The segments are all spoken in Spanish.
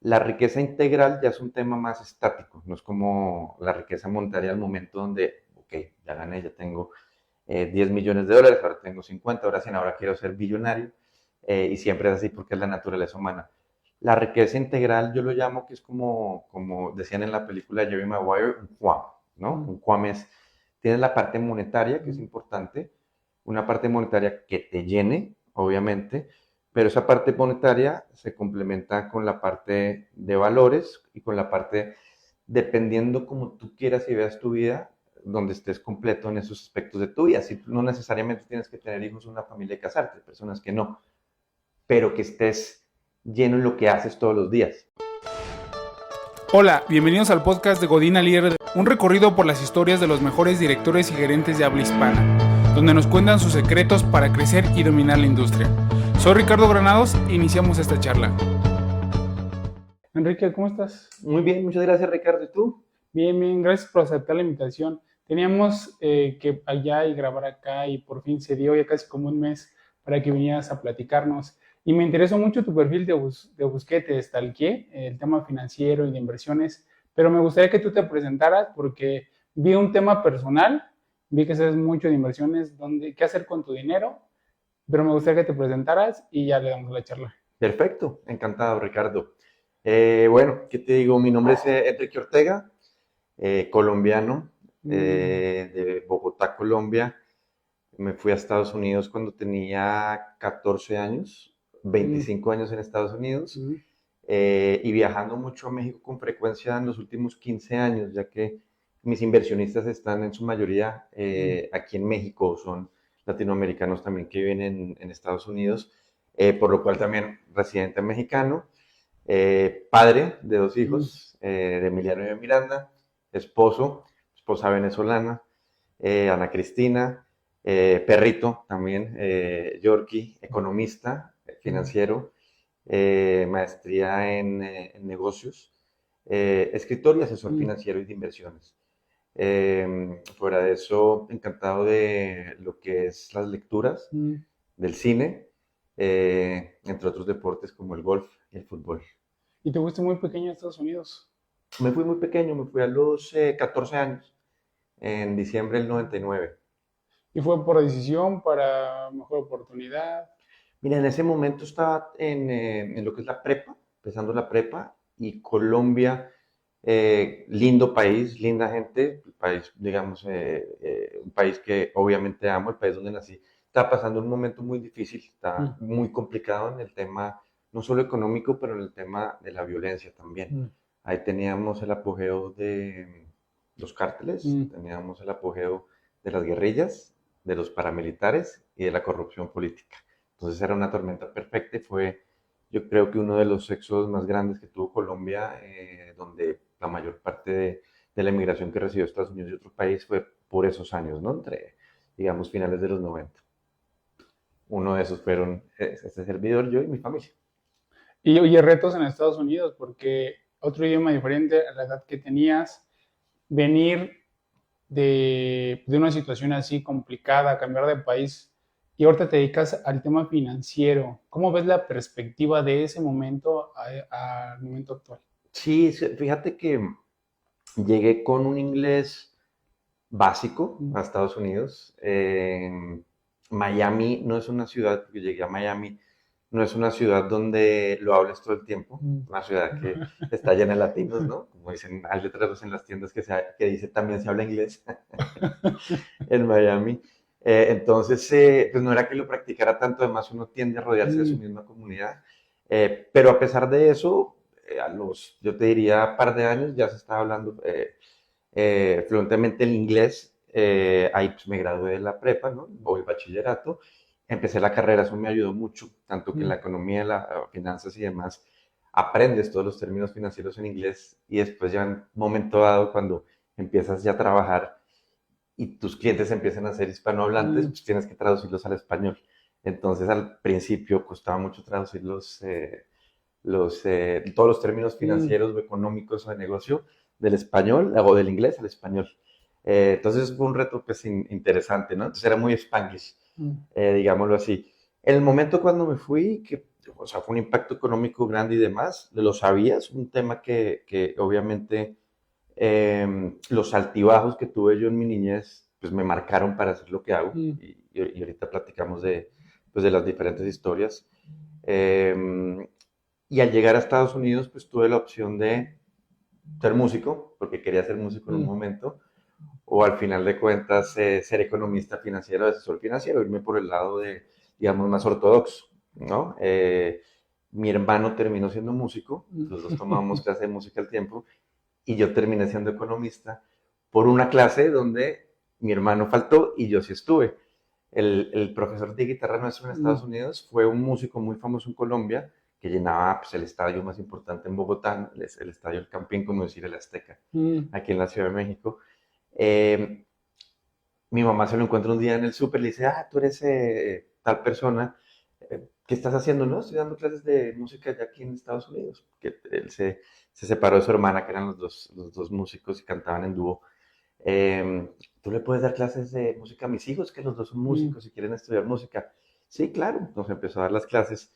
La riqueza integral ya es un tema más estático, no es como la riqueza monetaria al momento donde, ok, ya gané, ya tengo 10 millones de dólares, ahora tengo 50, ahora 100, ahora quiero ser billonario, y siempre es así porque es la naturaleza humana. La riqueza integral yo lo llamo que es como decían en la película de Jerry Maguire, un QAM, ¿no? Mm, Un QAM es, tienes la parte monetaria, que es mm, importante, una parte monetaria que te llene, obviamente, pero esa parte monetaria se complementa con la parte de valores y con la parte, dependiendo como tú quieras y veas tu vida, donde estés completo en esos aspectos de tu vida. Si no necesariamente tienes que tener hijos, una familia y casarte, hay personas que no, pero que estés lleno en lo que haces todos los días. Hola, bienvenidos al podcast de Godina Líder, un recorrido por las historias de los mejores directores y gerentes de habla hispana, donde nos cuentan sus secretos para crecer y dominar la industria. Soy Ricardo Granados e iniciamos esta charla. Enrique, ¿cómo estás? Muy bien, muchas gracias Ricardo. ¿Y tú? Bien, bien, gracias por aceptar la invitación. Teníamos que allá y grabar acá y por fin se dio ya casi como un mes para que vinieras a platicarnos. Y me interesó mucho tu perfil de Busquete, de Stalkeé, el tema financiero y de inversiones, pero me gustaría que tú te presentaras porque vi un tema personal, vi que sabes mucho de inversiones, qué hacer con tu dinero, pero me gustaría que te presentaras y ya le damos la charla. Perfecto, encantado Ricardo. Bueno, ¿qué te digo? Mi nombre es Enrique Ortega, colombiano, Mm, de Bogotá, Colombia. Me fui a Estados Unidos cuando tenía 14 años, mm, 25 años en Estados Unidos, mm, y viajando mucho a México con frecuencia en los últimos 15 años, ya que mis inversionistas están en su mayoría mm, aquí en México, son latinoamericanos también que viven en Estados Unidos, por lo cual también residente mexicano, padre de dos mm, hijos, de Emiliano y de Miranda, esposa venezolana, Ana Cristina, perrito también, Yorkie, economista, mm, financiero, maestría en negocios, escritor y asesor mm, financiero y de inversiones. Fuera de eso, encantado de lo que es las lecturas, mm. del cine, entre otros deportes como el golf y el fútbol. Y te fuiste muy pequeño a Estados Unidos. Me fui muy pequeño, me fui a los 14 años, en diciembre del 99. Y fue por decisión, para mejor oportunidad. Mira, en ese momento estaba en lo que es la prepa, empezando la prepa, y Colombia, lindo país, linda gente, país, digamos, un país que obviamente amo, el país donde nací, está pasando un momento muy difícil, está Mm, muy complicado en el tema, no solo económico, pero en el tema de la violencia también. mm, Ahí teníamos el apogeo de los cárteles, mm. teníamos el apogeo de las guerrillas, de los paramilitares y de la corrupción política. Entonces era una tormenta perfecta y fue, yo creo que uno de los éxodos más grandes que tuvo Colombia, donde la mayor parte de la inmigración que recibió Estados Unidos y otros países fue por esos años, ¿no? Entre, digamos, finales de los 90. Uno de esos fueron este servidor, yo y mi familia. Y oye, retos en Estados Unidos, porque otro idioma diferente a la edad que tenías, venir de una situación así complicada, cambiar de país, y ahorita te dedicas al tema financiero. ¿Cómo ves la perspectiva de ese momento al momento actual? Sí, fíjate que llegué con un inglés básico Mm, a Estados Unidos. Miami no es una ciudad, porque llegué a Miami, no es una ciudad donde lo hables todo el tiempo, mm, una ciudad que está llena de latinos, ¿no? Como dicen, hay letreros en las tiendas que dice también se habla inglés en Miami. Entonces, pues no era que lo practicara tanto, además uno tiende a rodearse de su mm, misma comunidad. Pero a pesar de eso, yo te diría, par de años ya se estaba hablando fluentemente el inglés. Ahí pues, me gradué de la prepa, ¿no? O el bachillerato. Empecé la carrera, eso me ayudó mucho, tanto que en mm, la economía, las finanzas y demás, aprendes todos los términos financieros en inglés y después ya en un momento dado, cuando empiezas ya a trabajar y tus clientes empiezan a ser hispanohablantes, mm, pues tienes que traducirlos al español. Entonces al principio costaba mucho traducir todos los términos mm, financieros o económicos o de negocio del español o del inglés al español. Entonces fue un reto pues interesante, ¿no? Entonces era muy spanglish, mm, digámoslo así. En el momento cuando me fui, que o sea, fue un impacto económico grande y demás, lo sabía, es un tema que obviamente los altibajos que tuve yo en mi niñez, pues me marcaron para hacer lo que hago, Mm, y ahorita platicamos de, pues, de las diferentes historias. Eh, y al llegar a Estados Unidos, pues tuve la opción de ser músico, porque quería ser músico en un mm, momento, o al final de cuentas ser economista financiero, asesor financiero, irme por el lado de, digamos, más ortodoxo, ¿no? Mi hermano terminó siendo músico, mm. los dos tomábamos clase de música al tiempo, y yo terminé siendo economista por una clase donde mi hermano faltó y yo sí estuve. El profesor de guitarra nuestro en Estados Mm, Unidos fue un músico muy famoso en Colombia que llenaba, pues, el estadio más importante en Bogotá, el estadio El Campín, como decir el Azteca, mm, aquí en la Ciudad de México. Eh, Mi mamá se lo encuentra un día en el súper y le dice, ah, tú eres tal persona, ¿qué estás haciendo? No, estoy dando clases de música ya aquí en Estados Unidos. Que él se separó de su hermana, que eran los dos músicos y cantaban en dúo. ¿Tú le puedes dar clases de música a mis hijos, que los dos son mm. músicos y quieren estudiar música? Sí, claro, nos empezó a dar las clases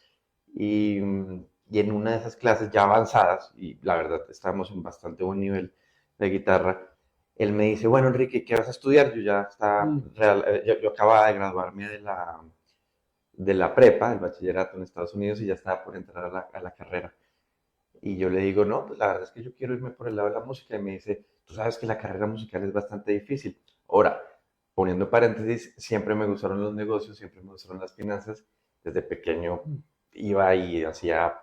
y en una de esas clases ya avanzadas, y la verdad estábamos en bastante buen nivel de guitarra, él me dice, bueno, Enrique, ¿qué vas a estudiar? Yo ya está, Mm, yo acababa de graduarme de la prepa, del bachillerato en Estados Unidos, y ya estaba por entrar a la carrera. Y yo le digo, no, pues la verdad es que yo quiero irme por el lado de la música. Y me dice, tú sabes que la carrera musical es bastante difícil. Ahora, poniendo paréntesis, siempre me gustaron los negocios, siempre me gustaron las finanzas. Desde pequeño mm, iba y hacía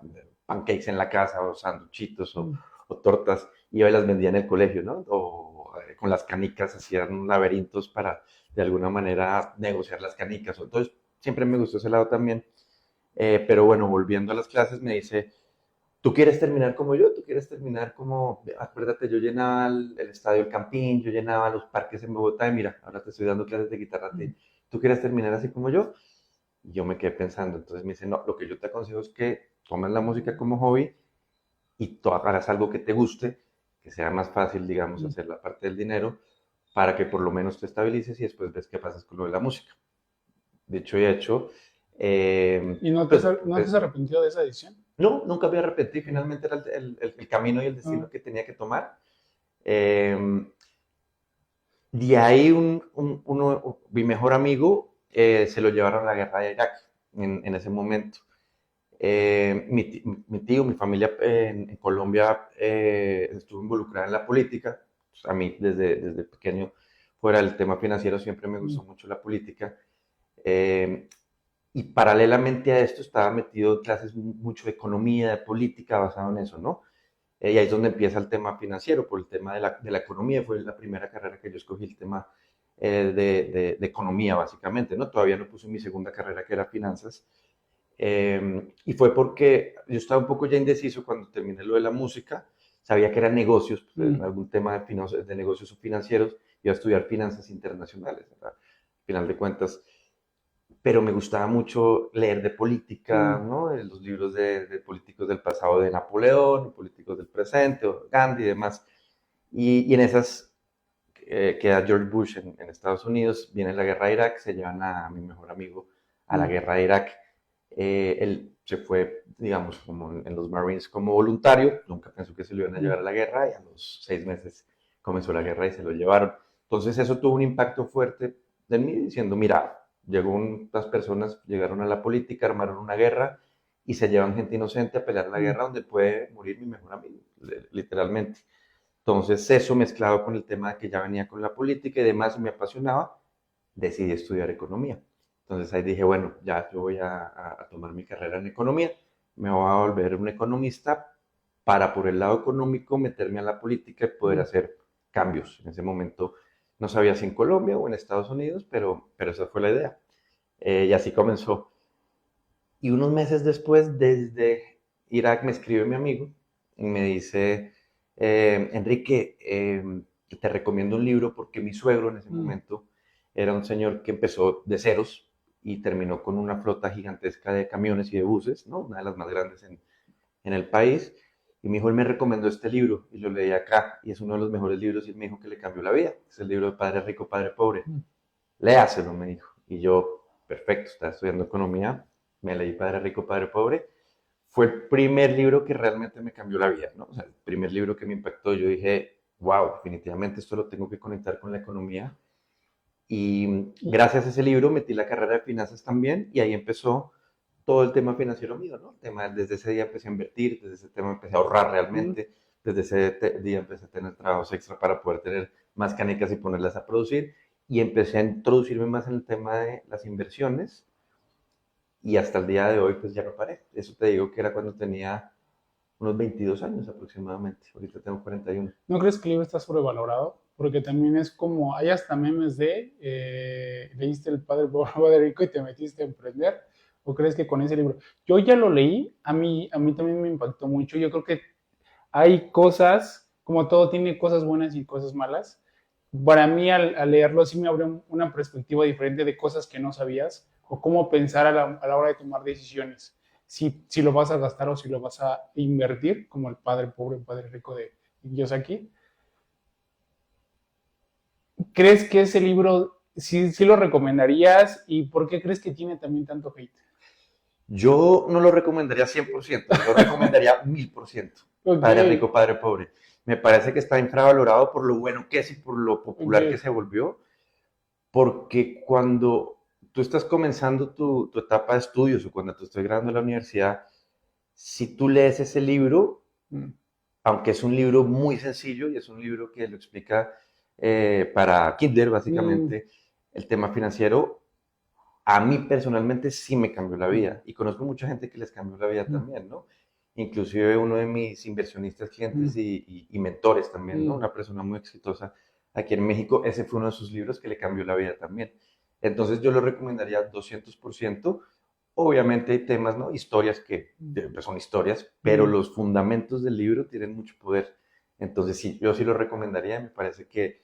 pancakes en la casa, o sanduchitos, mm. o tortas. Iba y las vendía en el colegio, ¿no? O con las canicas hacían laberintos para de alguna manera negociar las canicas. Entonces, siempre me gustó ese lado también. Pero bueno, volviendo a las clases, me dice, tú quieres terminar como yo, tú quieres terminar como, acuérdate, yo llenaba el estadio El Campín, yo llenaba los parques en Bogotá y mira, ahora te estoy dando clases de guitarra a ti. ¿Tú quieres terminar así como yo? Y yo me quedé pensando, entonces me dice, no, lo que yo te aconsejo es que tomes la música como hobby y tú hagas algo que te guste, que sea más fácil, digamos, Mm. hacer la parte del dinero, para que por lo menos te estabilices y después ves qué pasas con lo de la música. Dicho y hecho, ¿Y no te pues, has, no te has pues arrepentido de esa decisión? no, nunca me arrepentí, Mm, finalmente era el camino y el ah, destino que tenía que tomar. Eh, de ahí mi mejor amigo se lo llevaron a la guerra de Irak en ese momento. Mi tío, mi familia en Colombia estuvo involucrada en la política. Pues, a mí desde pequeño, fuera del tema financiero, siempre me mm, gustó mucho la política. Eh, y paralelamente a esto estaba metido en clases mucho de economía, de política, basado en eso, ¿no? Y ahí es donde empieza el tema financiero, por el tema de la economía. Fue la primera carrera que yo escogí, el tema de economía, básicamente, ¿no? Todavía no puse mi segunda carrera, que era finanzas. Y fue porque yo estaba un poco ya indeciso cuando terminé lo de la música. Sabía que eran negocios, pues, mm, algún tema de negocios financieros. Iba a estudiar finanzas internacionales, ¿verdad? Al final de cuentas, pero me gustaba mucho leer de política, mm, ¿no? Los libros de políticos del pasado de Napoleón, políticos del presente, o Gandhi y demás. Y en esas queda George Bush en Estados Unidos, viene la guerra de Irak, se llevan a mi mejor amigo a la mm, guerra de Irak. Él se fue, digamos, como en los Marines como voluntario, nunca pensó que se lo iban a mm, llevar a la guerra y a los 6 meses comenzó la guerra y se lo llevaron. Entonces eso tuvo un impacto fuerte de mí, diciendo, mira, unas personas, llegaron a la política, armaron una guerra y se llevan gente inocente a pelear la mm, guerra donde puede morir mi mejor amigo, literalmente. Entonces eso mezclado con el tema de que ya venía con la política y demás y me apasionaba, decidí estudiar economía. Entonces ahí dije, bueno, ya yo voy a tomar mi carrera en economía, me voy a volver un economista para por el lado económico meterme a la política y poder mm. hacer cambios. En ese momento no sabía si en Colombia o en Estados Unidos, pero esa fue la idea. Y así comenzó. Y unos meses después, desde Irak, me escribe mi amigo y me dice, Enrique, te recomiendo un libro porque mi suegro en ese Mm, momento era un señor que empezó de ceros y terminó con una flota gigantesca de camiones y de buses, ¿no? Una de las más grandes en el país. Y mi hijo, él me recomendó este libro y lo leí acá y es uno de los mejores libros y me dijo que le cambió la vida. Es el libro de Padre Rico, Padre Pobre. mm, Léaselo, me dijo. Y yo, perfecto, estaba estudiando economía, me leí Padre Rico, Padre Pobre fue el primer libro que realmente me cambió la vida, ¿no? O sea, el primer libro que me impactó, yo dije, wow, definitivamente esto lo tengo que conectar con la economía. Y gracias a ese libro metí la carrera de finanzas también y ahí empezó todo el tema financiero mío, ¿no? Desde ese día empecé a invertir, desde ese tema empecé a ahorrar realmente, desde ese día empecé a tener trabajos extra para poder tener más canicas y ponerlas a producir y empecé a introducirme más en el tema de las inversiones y hasta el día de hoy pues ya no paré. Eso te digo que era cuando tenía unos 22 años aproximadamente, ahorita tengo 41. ¿No crees que el libro está sobrevalorado? Porque también es como, hay hasta memes de, leíste El Padre Pobre Rico y te metiste a emprender, ¿o crees que con ese libro? Yo ya lo leí, a mí también me impactó mucho, yo creo que hay cosas, como todo tiene cosas buenas y cosas malas. Para mí al leerlo sí me abrió una perspectiva diferente de cosas que no sabías o cómo pensar a la hora de tomar decisiones. Si lo vas a gastar o si lo vas a invertir, como El Padre Pobre, El Padre Rico de Kiyosaki. ¿Crees que ese libro sí lo recomendarías y por qué crees que tiene también tanto hate? Yo no lo recomendaría 100%, yo lo recomendaría 1000%. Padre Ok, rico, padre pobre. Me parece que está infravalorado por lo bueno que es y por lo popular que ok. se volvió, porque cuando tú estás comenzando tu etapa de estudios o cuando tú estás graduando en la universidad, si tú lees ese libro, Mm, aunque es un libro muy sencillo y es un libro que lo explica para Kinder, mm, básicamente, el tema financiero, a mí personalmente sí me cambió la mm, vida y conozco mucha gente que les cambió la vida mm, también, ¿no? Inclusive uno de mis inversionistas, clientes mm, y mentores también, ¿no? mm, Una persona muy exitosa aquí en México, ese fue uno de sus libros que le cambió la vida también. Entonces yo lo recomendaría 200%. Obviamente hay temas, ¿no? Historias que pues son historias, pero mm, los fundamentos del libro tienen mucho poder. Entonces sí, yo sí lo recomendaría, me parece que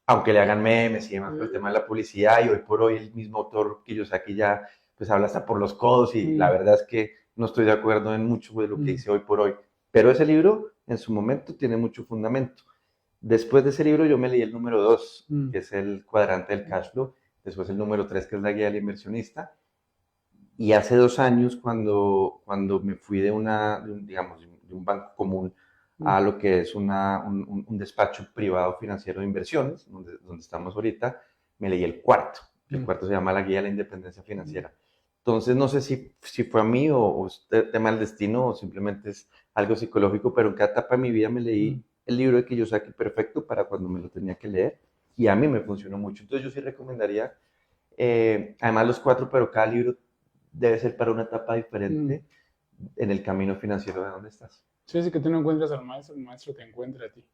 aunque le hagan memes y demás por el tema de la publicidad, y hoy por hoy el mismo autor Kiyosaki ya pues habla hasta por los codos y la mm, verdad es que no estoy de acuerdo en mucho de lo que mm, dice hoy por hoy. Pero ese libro en su momento tiene mucho fundamento. Después de ese libro yo me leí el número 2 mm, que es el cuadrante del cash flow, después el número 3 que es la guía del inversionista, y hace 2 años cuando me fui digamos, de un banco común mm, a lo que es un despacho privado financiero de inversiones, donde estamos ahorita, me leí el cuarto. El mm, cuarto se llama La Guía de la Independencia mm. Financiera. Entonces, no sé si fue a mí o es tema del destino o simplemente es algo psicológico, pero en cada etapa de mi vida me Mm. leí el libro de Kiyosaki perfecto para cuando me lo tenía que leer y a mí me funcionó mucho. Entonces, yo sí recomendaría, además los cuatro, pero cada libro debe ser para una etapa Mm. diferente en el camino financiero de donde estás. Sí, sí, que tú no encuentras al maestro, el maestro te encuentra a ti.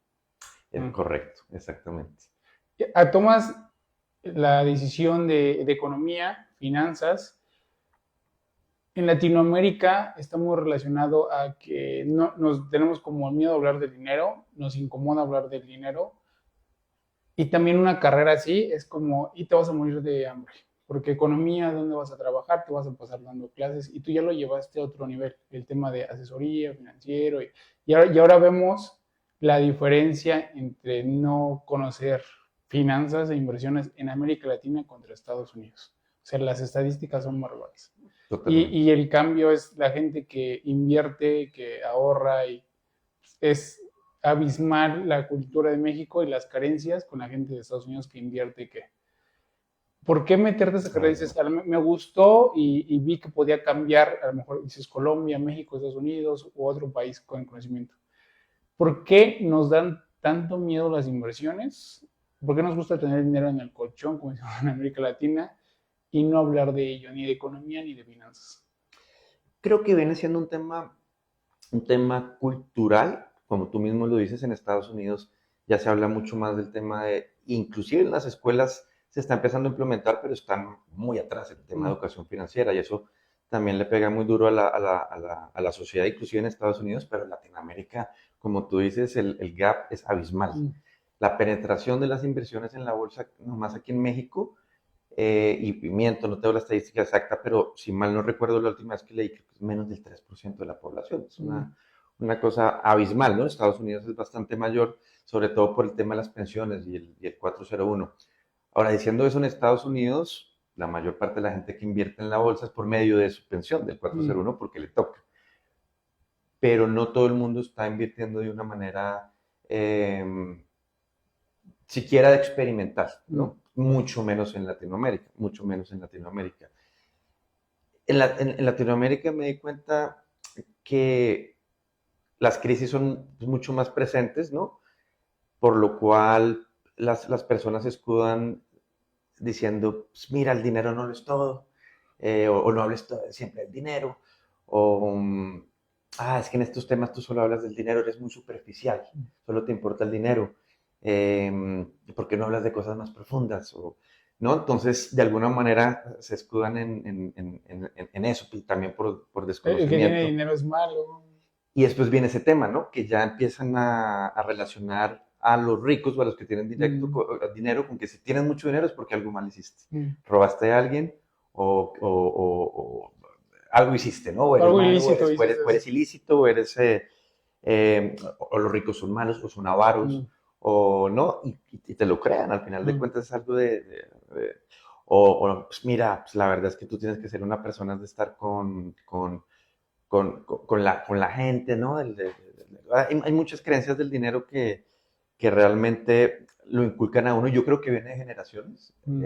Es Mm. correcto, exactamente. Tomas la decisión de economía, finanzas. En Latinoamérica está muy relacionado a que no, nos tenemos como miedo a hablar del dinero, nos incomoda hablar del dinero. Y también una carrera así es como, y te vas a morir de hambre. Porque economía, ¿dónde vas a trabajar? Te vas a pasar dando clases y tú ya lo llevaste a otro nivel, el tema de asesoría, financiero. Y ahora vemos la diferencia entre no conocer finanzas e inversiones en América Latina contra Estados Unidos. O sea, las estadísticas son bárbaras. Y, Totalmente. y el cambio es la gente que invierte, que ahorra y es abismal la cultura de México y las carencias con la gente de Estados Unidos que invierte que ¿por qué meterte esa carrera? Dices, me gustó y vi que podía cambiar, a lo mejor dices Colombia, México, Estados Unidos u otro país con conocimiento. ¿Por qué nos dan tanto miedo las inversiones? ¿Por qué nos gusta tener dinero en el colchón, como decimos en América Latina, y no hablar de ello, ni de economía ni de finanzas? Creo que viene siendo un tema cultural, como tú mismo lo dices, en Estados Unidos ya se habla mucho más del tema de, inclusive en las escuelas se está empezando a implementar, pero están muy atrás en el tema de Mm, educación financiera y eso también le pega muy duro a la sociedad, inclusive en Estados Unidos, pero en Latinoamérica, como tú dices, el gap es abismal. mm, La penetración de las inversiones en la bolsa, nomás aquí en México, y miento, no tengo la estadística exacta, pero si mal no recuerdo la última vez que leí, que es menos del 3% de la población. Es mm, una cosa abismal, ¿no? Estados Unidos es bastante mayor, sobre todo por el tema de las pensiones y el 401. Ahora, diciendo eso, en Estados Unidos, la mayor parte de la gente que invierte en la bolsa es por medio de su pensión, del mm, 401, porque le toca. pero no todo el mundo está invirtiendo de una manera siquiera de experimentar, ¿no? Mucho menos en Latinoamérica, mucho menos en Latinoamérica. En Latinoamérica me di cuenta que las crisis son mucho más presentes, ¿no? Por lo cual las personas se escudan diciendo, pues mira, el dinero no lo es todo, o no hables siempre del dinero, o es que en estos temas tú solo hablas del dinero, eres muy superficial, solo te importa el dinero, ¿por qué no hablas de cosas más profundas? ¿No? Entonces, de alguna manera se escudan en eso, y también por El que tiene desconocimiento. dinero es malo. Y después viene ese tema, ¿no? Que ya empiezan a relacionar a los ricos o a los que tienen directo, Mm, dinero con que si tienes mucho dinero es porque algo mal hiciste. mm. Robaste a alguien o algo hiciste, ¿no? O eres Algo malo, ilícito, dices o eso. eres ilícito, o los ricos son malos o son avaros, Mm, o no, y te lo crean. Al final de mm, cuentas es algo de pues mira, pues la verdad es que tú tienes que ser una persona de estar con la gente, ¿no? Hay muchas creencias del dinero que realmente lo inculcan a uno. Yo creo que viene de generaciones mm,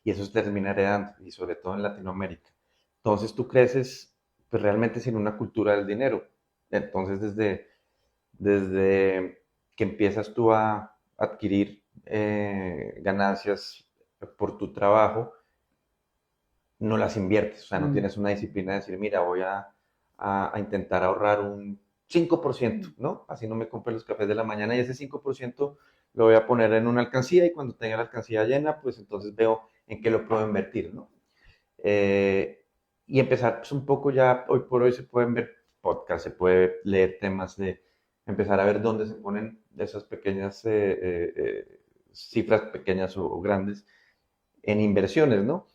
y eso se termina heredando, y sobre todo en Latinoamérica. Entonces tú creces pues, realmente sin una cultura del dinero. Entonces desde que empiezas tú a adquirir ganancias por tu trabajo, no las inviertes, o sea, no mm, tienes una disciplina de decir, mira, voy a intentar ahorrar un 5%, mm, ¿no? Así no me compro los cafés de la mañana y ese 5% lo voy a poner en una alcancía y cuando tenga la alcancía llena, pues entonces veo en qué lo puedo invertir, ¿no? Y empezar pues, un poco ya, hoy por hoy se pueden ver podcasts, se puede leer temas de empezar a ver dónde se ponen esas pequeñas cifras pequeñas o grandes en inversiones, ¿no?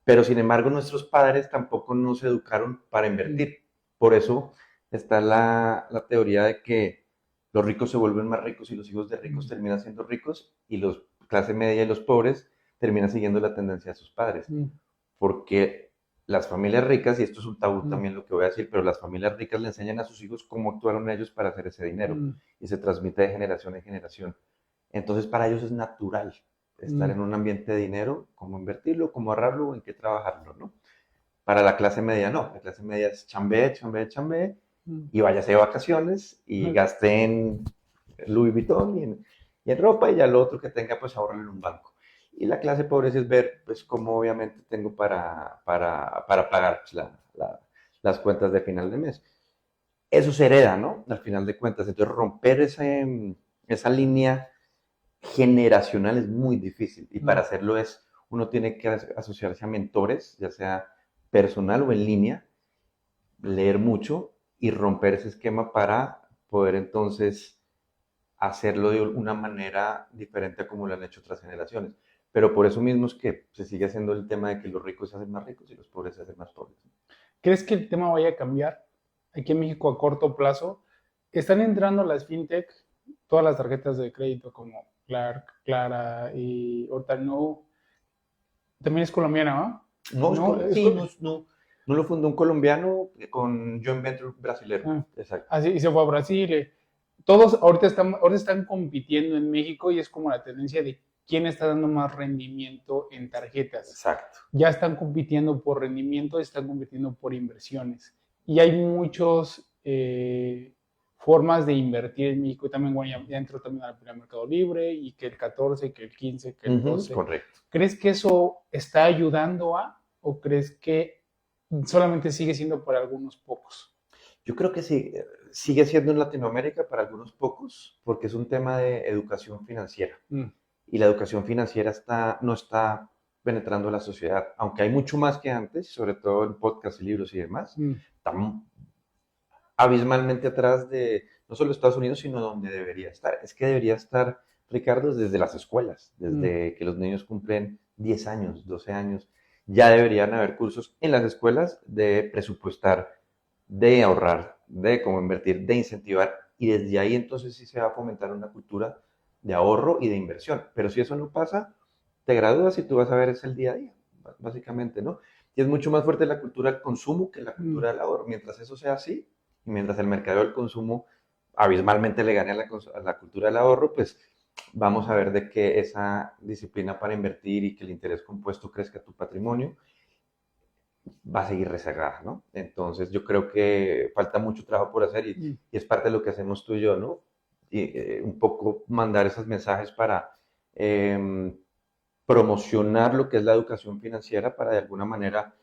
Pero sin embargo, nuestros padres tampoco nos educaron para mm, invertir. Por eso está la teoría de que los ricos se vuelven más ricos y los hijos de ricos mm, terminan siendo ricos y los clase media y los pobres terminan siguiendo la tendencia de sus padres. mm, Porque las familias ricas, y esto es un tabú mm, también lo que voy a decir, pero las familias ricas le enseñan a sus hijos cómo actuaron ellos para hacer ese dinero mm, y se transmite de generación en generación. Entonces para ellos es natural estar mm, en un ambiente de dinero, cómo invertirlo, cómo ahorrarlo o en qué trabajarlo, ¿no? Para la clase media no, la clase media es chambé, chambé, chambé mm, y váyase de vacaciones y gaste en Louis Vuitton y en ropa y ya lo otro que tenga pues ahorren en un banco. Y la clase pobre es ver pues cómo obviamente tengo para pagar pues, las cuentas de final de mes. Eso se hereda, ¿no? Al final de cuentas. Entonces romper esa línea generacional es muy difícil y para mm. hacerlo uno tiene que asociarse a mentores, ya sea personal o en línea, leer mucho y romper ese esquema para poder entonces hacerlo de una manera diferente a como lo han hecho otras generaciones. Pero por eso mismo es que se sigue haciendo el tema de que los ricos se hacen más ricos y los pobres se hacen más pobres. ¿Crees que el tema vaya a cambiar aquí en México a corto plazo? Están entrando las fintech, todas las tarjetas de crédito como Clark, Clara y ahorita No. También es colombiana, ¿no? No, No, sí, no lo fundó un colombiano con Joint Venture brasilero. ah, Exacto. así, y se fue a Brasil. Todos ahorita están compitiendo en México y es como la tendencia de quién está dando más rendimiento en tarjetas. Exacto. Ya están compitiendo por rendimiento, están compitiendo por inversiones. Y hay muchas formas de invertir en México. También, bueno, ya entró también al Mercado Libre y que el 14, que el 15, que el 12. Correcto. ¿Crees que eso está ayudando o crees que solamente sigue siendo para algunos pocos? Yo creo que sí, sigue siendo en Latinoamérica para algunos pocos, porque es un tema de educación financiera. Mm, Y la educación financiera no está penetrando la sociedad, aunque hay mucho más que antes, sobre todo en podcasts y libros y demás, mm, están abismalmente atrás de no solo Estados Unidos, sino donde debería estar. Es que debería estar, Ricardo, desde las escuelas, mm, desde que los niños cumplen 10 años, 12 años, ya deberían haber cursos en las escuelas de presupuestar, de ahorrar, de cómo invertir, de incentivar, y desde ahí entonces sí se va a fomentar una cultura de ahorro y de inversión. Pero si eso no pasa, te gradúas y tú vas a ver es el día a día, básicamente, ¿no? Y es mucho más fuerte la cultura del consumo que la mm. cultura del ahorro. Mientras eso sea así, mientras el mercado del consumo abismalmente le gane a la cultura del ahorro, pues vamos a ver de que esa disciplina para invertir y que el interés compuesto crezca tu patrimonio va a seguir rezagada, ¿no? Entonces yo creo que falta mucho trabajo por hacer y es parte de lo que hacemos tú y yo, ¿no? Y, un poco mandar esos mensajes para eh, promocionar lo que es la educación financiera para de alguna manera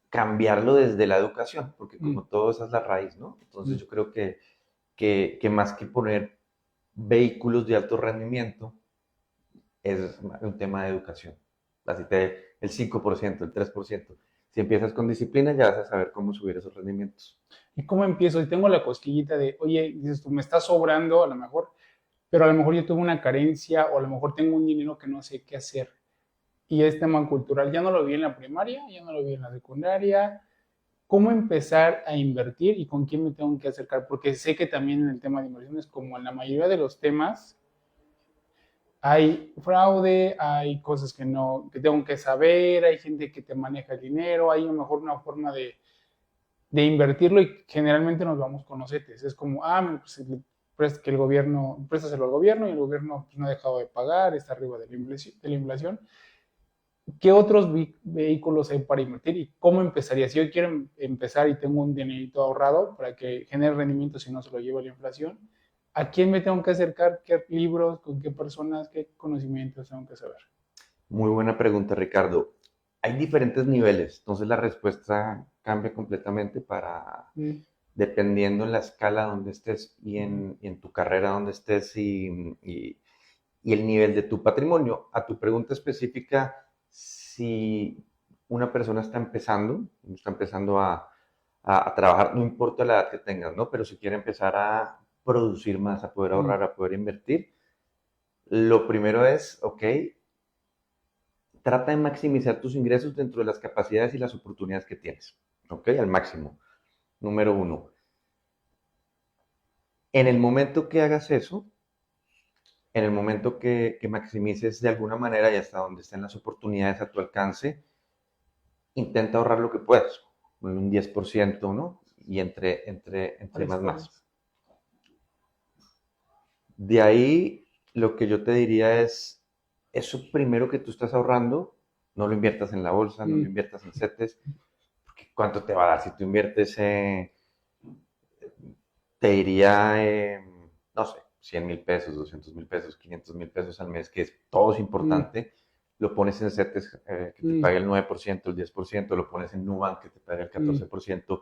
cambiarlo desde la educación, porque como todo esa es la raíz, ¿no? Entonces yo creo que más que poner vehículos de alto rendimiento, es un tema de educación. Así te el 5%, el 3%. Si empiezas con disciplina, ya vas a saber cómo subir esos rendimientos. ¿Y cómo empiezo? Y tengo la cosquillita de, oye, dices tú, me está sobrando a lo mejor, pero a lo mejor yo tuve una carencia o a lo mejor tengo un dinero que no sé qué hacer. Y es tema cultural, ya no lo vi en la primaria, ya no lo vi en la secundaria. ¿Cómo empezar a invertir y con quién me tengo que acercar? Porque sé que también en el tema de inversiones, como en la mayoría de los temas, hay fraude, hay cosas que no, que tengo que saber, hay gente que te maneja el dinero, hay a lo mejor una forma de invertirlo y generalmente nos vamos con los CETES. Es como, pues, que el gobierno, préstaselo al gobierno y el gobierno pues, no ha dejado de pagar, está arriba de la inflación. ¿Qué otros vehículos hay para invertir y cómo empezaría? Si yo quiero empezar y tengo un dinerito ahorrado para que genere rendimiento si no se lo lleva la inflación, ¿a quién me tengo que acercar? ¿Qué libros? ¿Con qué personas? ¿Qué conocimientos tengo que saber? Muy buena pregunta, Ricardo. Hay diferentes niveles, entonces la respuesta cambia completamente dependiendo en la escala donde estés y en tu carrera donde estés y el nivel de tu patrimonio. A tu pregunta específica, si una persona está empezando a trabajar, no importa la edad que tengas, ¿no? Pero si quiere empezar a producir más, a poder ahorrar, a poder invertir, lo primero es, ok, trata de maximizar tus ingresos dentro de las capacidades y las oportunidades que tienes, ok, al máximo. Número uno. En el momento que hagas eso, en el momento que maximices de alguna manera y hasta donde estén las oportunidades a tu alcance, intenta ahorrar lo que puedas, un 10%, ¿no? Y entre más. De ahí, lo que yo te diría es, eso primero que tú estás ahorrando, no lo inviertas en la bolsa, no lo inviertas en CETES, porque ¿cuánto te va a dar? Si tú inviertes, te diría, no sé, 100,000 pesos, 200,000 pesos, 500,000 pesos al mes, que es todo es importante, lo pones en CETES que te pague el 9%, el 10%, lo pones en Nubank que te pague el 14%.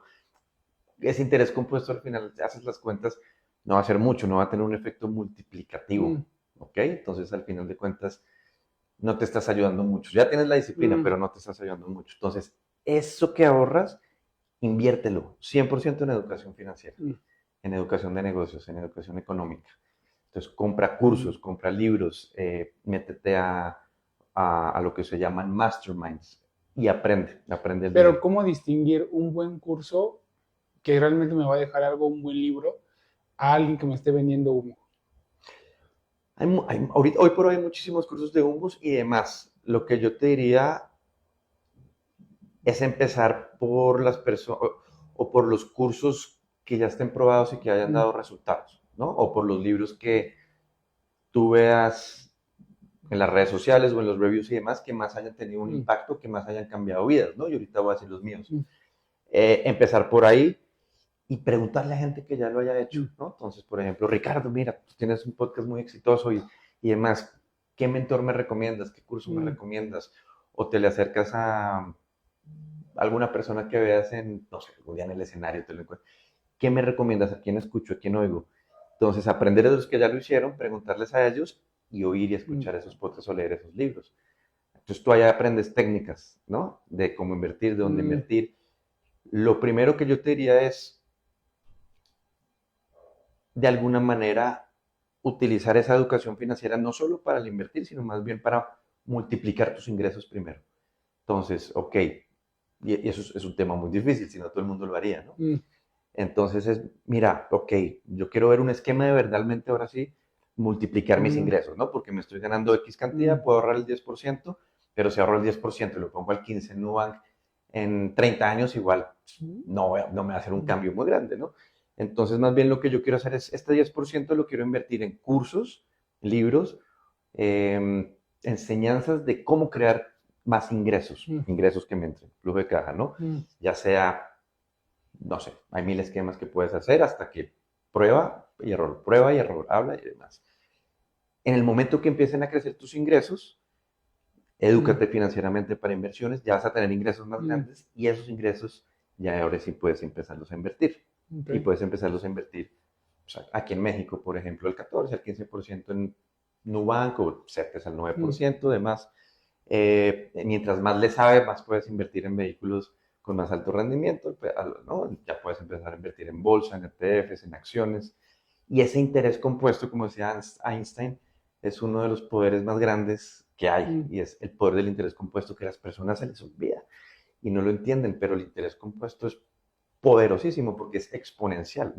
Ese interés compuesto al final, haces las cuentas, no va a ser mucho, no va a tener un efecto multiplicativo, ¿ok? Entonces, al final de cuentas, no te estás ayudando mucho. Ya tienes la disciplina, pero no te estás ayudando mucho. Entonces, eso que ahorras, inviértelo 100% en educación financiera, en educación de negocios, en educación económica. Entonces, compra cursos, compra libros, métete a lo que se llaman masterminds y aprende el Pero dinero. ¿cómo distinguir un buen curso que realmente me va a dejar algo, un buen libro, a alguien que me esté vendiendo humo? Hoy por hoy hay muchísimos cursos de humus y demás. Lo que yo te diría es empezar por las personas o por los cursos que ya estén probados y que hayan dado resultados, ¿no? O por los libros que tú veas en las redes sociales o en los reviews y demás que más hayan tenido un impacto, que más hayan cambiado vidas, ¿no? Y ahorita voy a decir los míos. Empezar por ahí y preguntarle a gente que ya lo haya hecho, ¿no? Entonces, por ejemplo, Ricardo, mira, tú tienes un podcast muy exitoso y demás, ¿qué mentor me recomiendas? ¿Qué curso me recomiendas? O te le acercas a alguna persona que veas en, no sé, algún día en el escenario, te lo encuentras. ¿Qué me recomiendas? ¿A quién escucho? ¿A quién oigo? Entonces, aprender de los que ya lo hicieron, preguntarles a ellos y oír y escuchar esos podcasts o leer esos libros. Entonces, tú allá aprendes técnicas, ¿no? De cómo invertir, de dónde invertir. Lo primero que yo te diría es, de alguna manera, utilizar esa educación financiera no solo para el invertir, sino más bien para multiplicar tus ingresos primero. Entonces, ok, y eso es un tema muy difícil, si no todo el mundo lo haría, ¿no? Entonces es, mira, ok, yo quiero ver un esquema de verdaderamente ahora sí multiplicar mis ingresos, ¿no? Porque me estoy ganando X cantidad, puedo ahorrar el 10%, pero si ahorro el 10% y lo pongo al 15% en Nubank, en 30 años igual no me va a hacer un cambio muy grande, ¿no? Entonces, más bien lo que yo quiero hacer es, este 10% lo quiero invertir en cursos, libros, enseñanzas de cómo crear más ingresos que me entren, flujo de caja, ¿no? Ya sea, no sé, hay mil esquemas que puedes hacer hasta que prueba y error, habla y demás. En el momento que empiecen a crecer tus ingresos, edúcate financieramente para inversiones, ya vas a tener ingresos más grandes y esos ingresos ya ahora sí puedes empezarlos a invertir. Y puedes empezarlos a invertir, o sea, aquí en México, por ejemplo, el 14 al 15% en Nubank o cerca al 9%, demás. Mientras más le sabes, más puedes invertir en vehículos con más alto rendimiento, ¿no? Ya puedes empezar a invertir en bolsa, en ETFs, en acciones. Y ese interés compuesto, como decía Einstein, es uno de los poderes más grandes que hay, y es el poder del interés compuesto que a las personas se les olvida y no lo entienden, pero el interés compuesto es poderosísimo porque es exponencial,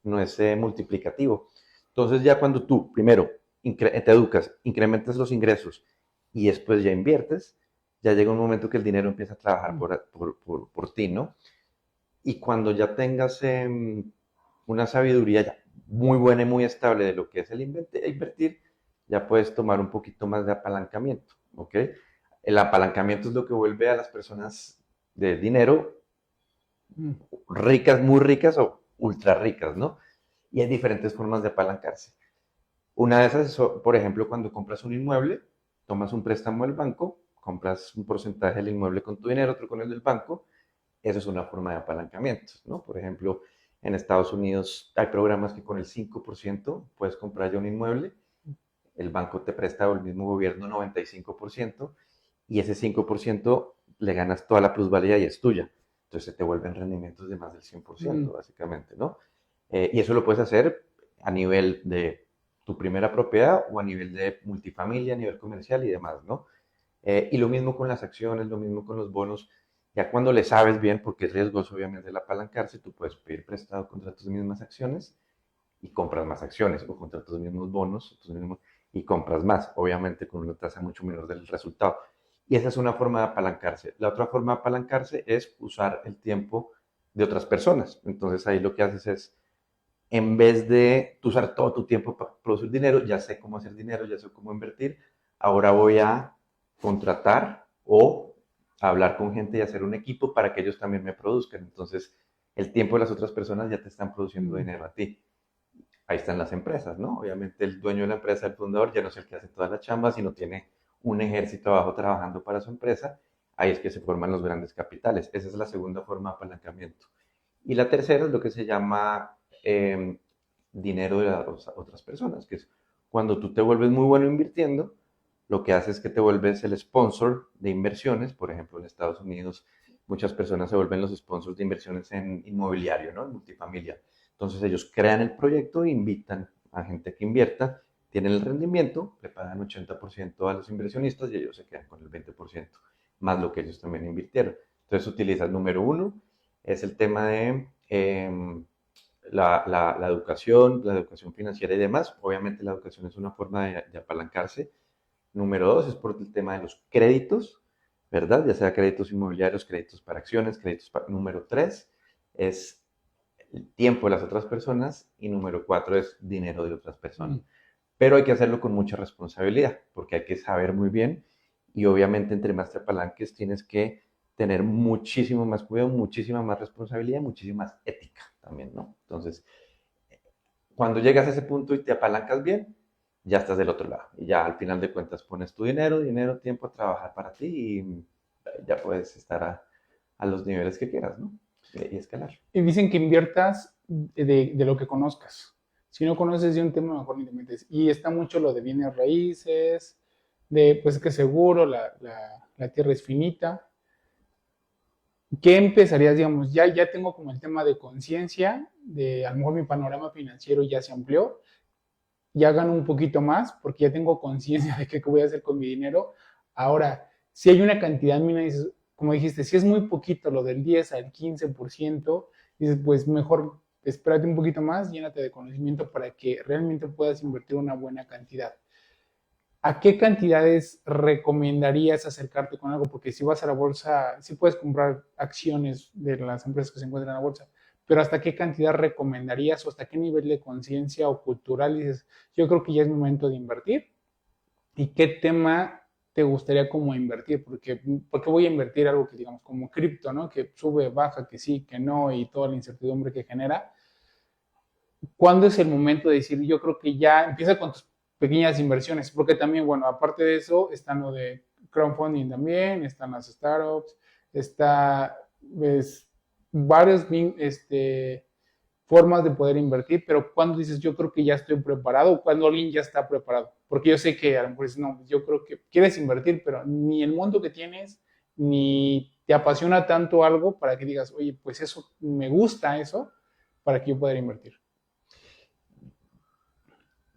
no es multiplicativo. Entonces ya cuando tú primero te educas, incrementas los ingresos y después ya inviertes, ya llega un momento que el dinero empieza a trabajar por ti, ¿no? Y cuando ya tengas una sabiduría ya muy buena y muy estable de lo que es el invertir, ya puedes tomar un poquito más de apalancamiento, ¿ok? El apalancamiento es lo que vuelve a las personas de dinero ricas, muy ricas o ultra ricas, ¿no? Y hay diferentes formas de apalancarse. Una de esas es, por ejemplo, cuando compras un inmueble, tomas un préstamo del banco, compras un porcentaje del inmueble con tu dinero, otro con el del banco. Eso es una forma de apalancamiento, ¿no? Por ejemplo, en Estados Unidos hay programas que con el 5% puedes comprar ya un inmueble, el banco te presta o el mismo gobierno 95% y ese 5% le ganas toda la plusvalía y es tuya. Entonces se te vuelven rendimientos de más del 100%, básicamente, ¿no? Y eso lo puedes hacer a nivel de tu primera propiedad o a nivel de multifamilia, a nivel comercial y demás, ¿no? Y lo mismo con las acciones, lo mismo con los bonos. Ya cuando le sabes bien, porque es riesgoso obviamente el apalancarse, tú puedes pedir prestado contra tus mismas acciones y compras más acciones o contra tus mismos bonos y compras más, obviamente con una tasa mucho menor del resultado. Y esa es una forma de apalancarse. La otra forma de apalancarse es usar el tiempo de otras personas. Entonces ahí lo que haces es, en vez de usar todo tu tiempo para producir dinero, ya sé cómo hacer dinero, ya sé cómo invertir, ahora voy a contratar o hablar con gente y hacer un equipo para que ellos también me produzcan. Entonces, el tiempo de las otras personas ya te están produciendo dinero a ti. Ahí están las empresas, ¿no? Obviamente el dueño de la empresa, el fundador, ya no es el que hace toda la chamba, sino tiene un ejército abajo trabajando para su empresa. Ahí es que se forman los grandes capitales. Esa es la segunda forma de apalancamiento. Y la tercera es lo que se llama dinero de las otras personas, que es cuando tú te vuelves muy bueno invirtiendo, lo que hace es que te vuelves el sponsor de inversiones. Por ejemplo, en Estados Unidos muchas personas se vuelven los sponsors de inversiones en inmobiliario, ¿no? En multifamilia. Entonces ellos crean el proyecto e invitan a gente que invierta, tienen el rendimiento, le pagan 80% a los inversionistas y ellos se quedan con el 20%, más lo que ellos también invirtieron. Entonces utilizas, número uno, es el tema de la educación financiera y demás. Obviamente la educación es una forma de apalancarse. Número dos es por el tema de los créditos, ¿verdad? Ya sea créditos inmobiliarios, créditos para acciones, créditos para... Número tres es el tiempo de las otras personas y número cuatro es dinero de otras personas. Pero hay que hacerlo con mucha responsabilidad porque hay que saber muy bien y obviamente entre más te apalanques tienes que tener muchísimo más cuidado, muchísima más responsabilidad, muchísima más ética también, ¿no? Entonces, cuando llegas a ese punto y te apalancas bien, ya estás del otro lado. Y ya al final de cuentas pones tu dinero, tiempo a trabajar para ti y ya puedes estar a los niveles que quieras, ¿no? Y escalar. Y dicen que inviertas de lo que conozcas. Si no conoces de un tema, mejor ni te metes. Y está mucho lo de bienes raíces, de pues que seguro, la tierra es finita. ¿Qué empezarías, digamos? Ya tengo como el tema de conciencia, de a lo mejor mi panorama financiero ya se amplió, ya gano un poquito más porque ya tengo conciencia de qué voy a hacer con mi dinero. Ahora, si hay una cantidad mínima, como dijiste, si es muy poquito, lo del 10 al 15%, dices, pues mejor espérate un poquito más, llénate de conocimiento para que realmente puedas invertir una buena cantidad. ¿A qué cantidades recomendarías acercarte con algo? Porque si vas a la bolsa, sí puedes comprar acciones de las empresas que se encuentran en la bolsa, pero ¿hasta qué cantidad recomendarías o hasta qué nivel de conciencia o cultural dices, yo creo que ya es momento de invertir? ¿Y qué tema te gustaría como invertir? Porque voy a invertir algo que digamos como cripto, ¿no? Que sube, baja, que sí, que no y toda la incertidumbre que genera. ¿Cuándo es el momento de decir, yo creo que ya empieza con tus pequeñas inversiones? Porque también, bueno, aparte de eso, está lo de crowdfunding también, están las startups, está, ves, varias formas de poder invertir, pero cuando dices, yo creo que ya estoy preparado, o cuando alguien ya está preparado. Porque yo sé que a lo mejor dices, no, yo creo que quieres invertir, pero ni el monto que tienes, ni te apasiona tanto algo para que digas, oye, pues eso, me gusta eso, para que yo pueda invertir.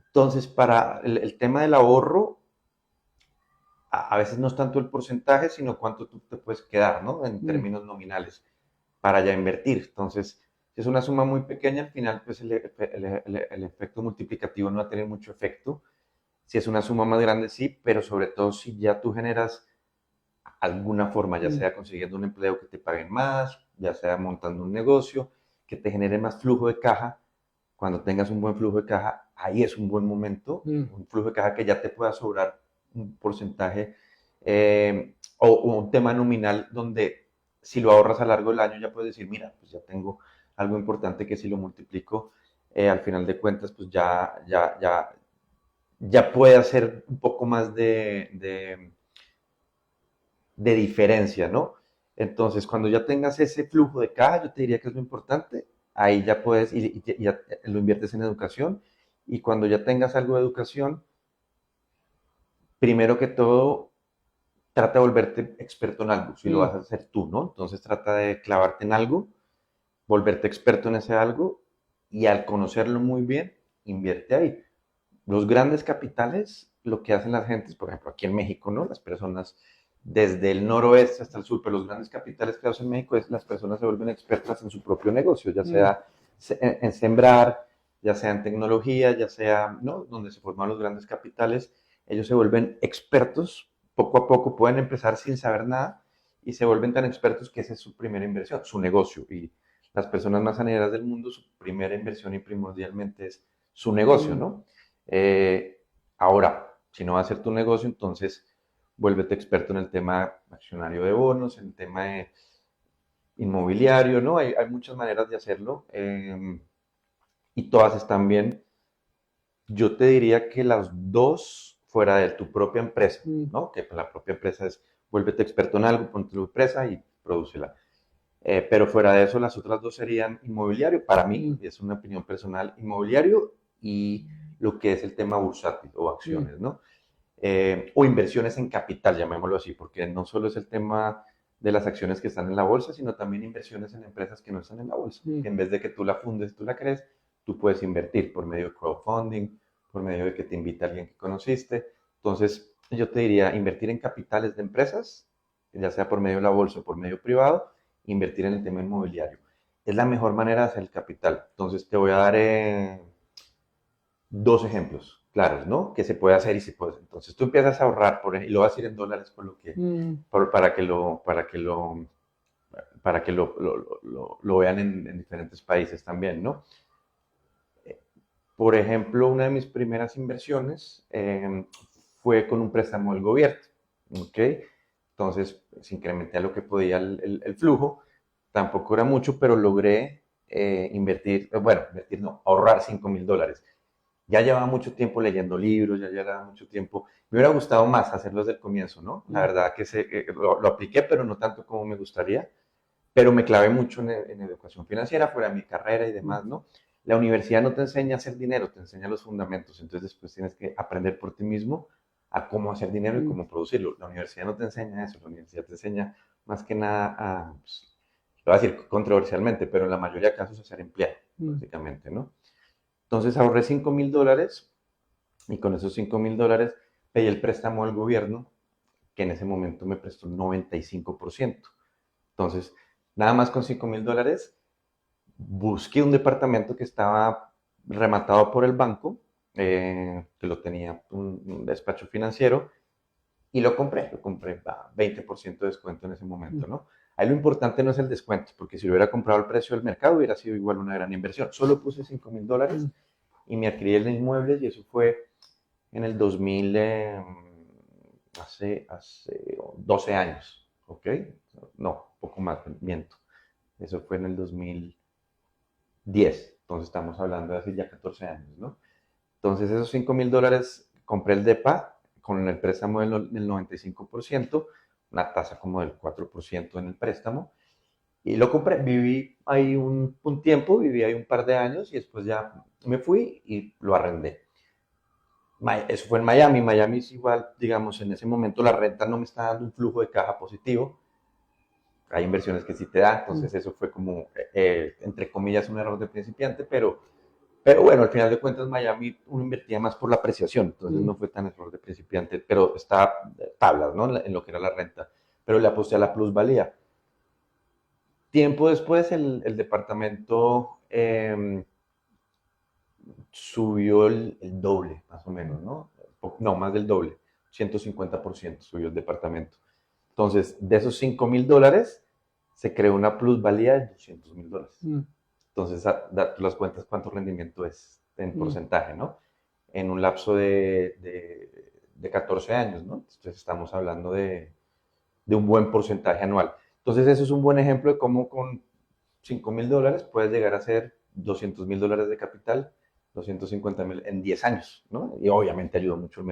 Entonces, para el tema del ahorro, a veces no es tanto el porcentaje, sino cuánto tú te puedes quedar, ¿no? En Mm, términos nominales, para ya invertir. Entonces, si es una suma muy pequeña, al final, pues el efecto multiplicativo no va a tener mucho efecto. Si es una suma más grande, sí, pero sobre todo si ya tú generas alguna forma, ya mm, sea consiguiendo un empleo que te paguen más, ya sea montando un negocio, que te genere más flujo de caja. Cuando tengas un buen flujo de caja, ahí es un buen momento, mm, un flujo de caja que ya te pueda sobrar un porcentaje o un tema nominal donde si lo ahorras a lo largo del año ya puedes decir, mira, pues ya tengo algo importante que si lo multiplico al final de cuentas, pues ya puede hacer un poco más de diferencia, ¿no? Entonces, cuando ya tengas ese flujo de caja, yo te diría que es lo importante, ahí ya puedes, y ya lo inviertes en educación, y cuando ya tengas algo de educación, primero que todo, trata de volverte experto en algo, si lo mm, vas a hacer tú, ¿no? Entonces trata de clavarte en algo, volverte experto en ese algo, y al conocerlo muy bien, invierte ahí. Los grandes capitales, lo que hacen las gentes, por ejemplo, aquí en México, ¿no? Las personas desde el noroeste hasta el sur, pero los grandes capitales que hacen en México es las personas se vuelven expertas en su propio negocio, ya mm, sea en sembrar, ya sea en tecnología, ya sea, ¿no? Donde se forman los grandes capitales, ellos se vuelven expertos, poco a poco pueden empezar sin saber nada y se vuelven tan expertos que esa es su primera inversión, su negocio. Y las personas más saneras del mundo, su primera inversión y primordialmente es su negocio, mm, ¿no? Ahora, si no va a ser tu negocio, entonces vuélvete experto en el tema accionario de bonos, en el tema de inmobiliario, ¿no? Hay muchas maneras de hacerlo y todas están bien. Yo te diría que las dos fuera de tu propia empresa, mm, ¿no? Que la propia empresa es, vuélvete experto en algo, ponte tu empresa y prodúcela. Pero fuera de eso, las otras dos serían inmobiliario, para mí, mm, es una opinión personal, inmobiliario y lo que es el tema bursátil o mm, acciones, ¿no? O inversiones en capital, llamémoslo así, porque no solo es el tema de las acciones que están en la bolsa, sino también inversiones en empresas que no están en la bolsa, mm, que en vez de que tú la fundes, tú la crees, tú puedes invertir por medio de crowdfunding, por medio de que te invita alguien que conociste. Entonces, yo te diría invertir en capitales de empresas, ya sea por medio de la bolsa o por medio privado, invertir en el tema inmobiliario. Es la mejor manera de hacer el capital. Entonces, te voy a dar dos ejemplos claros, ¿no? Que se puede hacer y se puede hacer. Entonces tú empiezas a ahorrar, y lo vas a ir en dólares por lo que, mm, para que lo vean en diferentes países también, ¿no? Por ejemplo, una de mis primeras inversiones fue con un préstamo del gobierno, ¿ok? Entonces, pues, incrementé a lo que podía el flujo, tampoco era mucho, pero logré invertir, bueno, invertir no, ahorrar $5,000. Ya llevaba mucho tiempo leyendo libros, ya llevaba mucho tiempo. Me hubiera gustado más hacerlo desde el comienzo, ¿no? La mm, verdad que lo apliqué, pero no tanto como me gustaría. Pero me clavé mucho en educación financiera, fuera de mi carrera y mm, demás, ¿no? La universidad no te enseña a hacer dinero, te enseña los fundamentos. Entonces, después tienes que aprender por ti mismo a cómo hacer dinero y mm, cómo producirlo. La universidad no te enseña eso, la universidad te enseña más que nada a, pues, lo voy a decir controversialmente, pero en la mayoría de casos a ser empleado, mm, básicamente, ¿no? Entonces ahorré $5,000 y con esos $5,000 pedí el préstamo al gobierno, que en ese momento me prestó el 95%. Entonces, nada más con $5,000, busqué un departamento que estaba rematado por el banco que lo tenía un despacho financiero, y lo compré a 20% de descuento en ese momento, ¿no? Ahí lo importante no es el descuento, porque si lo hubiera comprado al precio del mercado hubiera sido igual una gran inversión. Solo puse $5,000 y me adquirí el inmueble y eso fue en el 2000, hace 12 años, ¿ok? No, poco más, miento. Eso fue en el 2010, entonces estamos hablando de hace ya 14 años, ¿no? Entonces esos $5,000 compré el DEPA con el préstamo del 95%, una tasa como del 4% en el préstamo, y lo compré, viví ahí un tiempo, viví ahí un par de años y después ya me fui y lo arrendé. Eso fue en Miami. Miami es igual, digamos, en ese momento la renta no me está dando un flujo de caja positivo. Hay inversiones que sí te da, entonces eso fue como, entre comillas, un error de principiante, pero bueno, al final de cuentas Miami uno invertía más por la apreciación, entonces no fue tan error de principiante, pero está tablas, ¿no? En lo que era la renta, pero le aposté a la plusvalía. Tiempo después el departamento subió el doble, más o menos, ¿no? No, más del doble, 150% subió el departamento. Entonces, de esos $5,000, se creó una plusvalía de $200,000. Entonces, da tú las cuentas cuánto rendimiento es en porcentaje, ¿no? En un lapso de 14 años, ¿no? Entonces, estamos hablando de un buen porcentaje anual. Entonces, eso es un buen ejemplo de cómo con $5,000 puedes llegar a ser $200,000 de capital, 250,000 en 10 años, ¿no? Y obviamente ayudó mucho el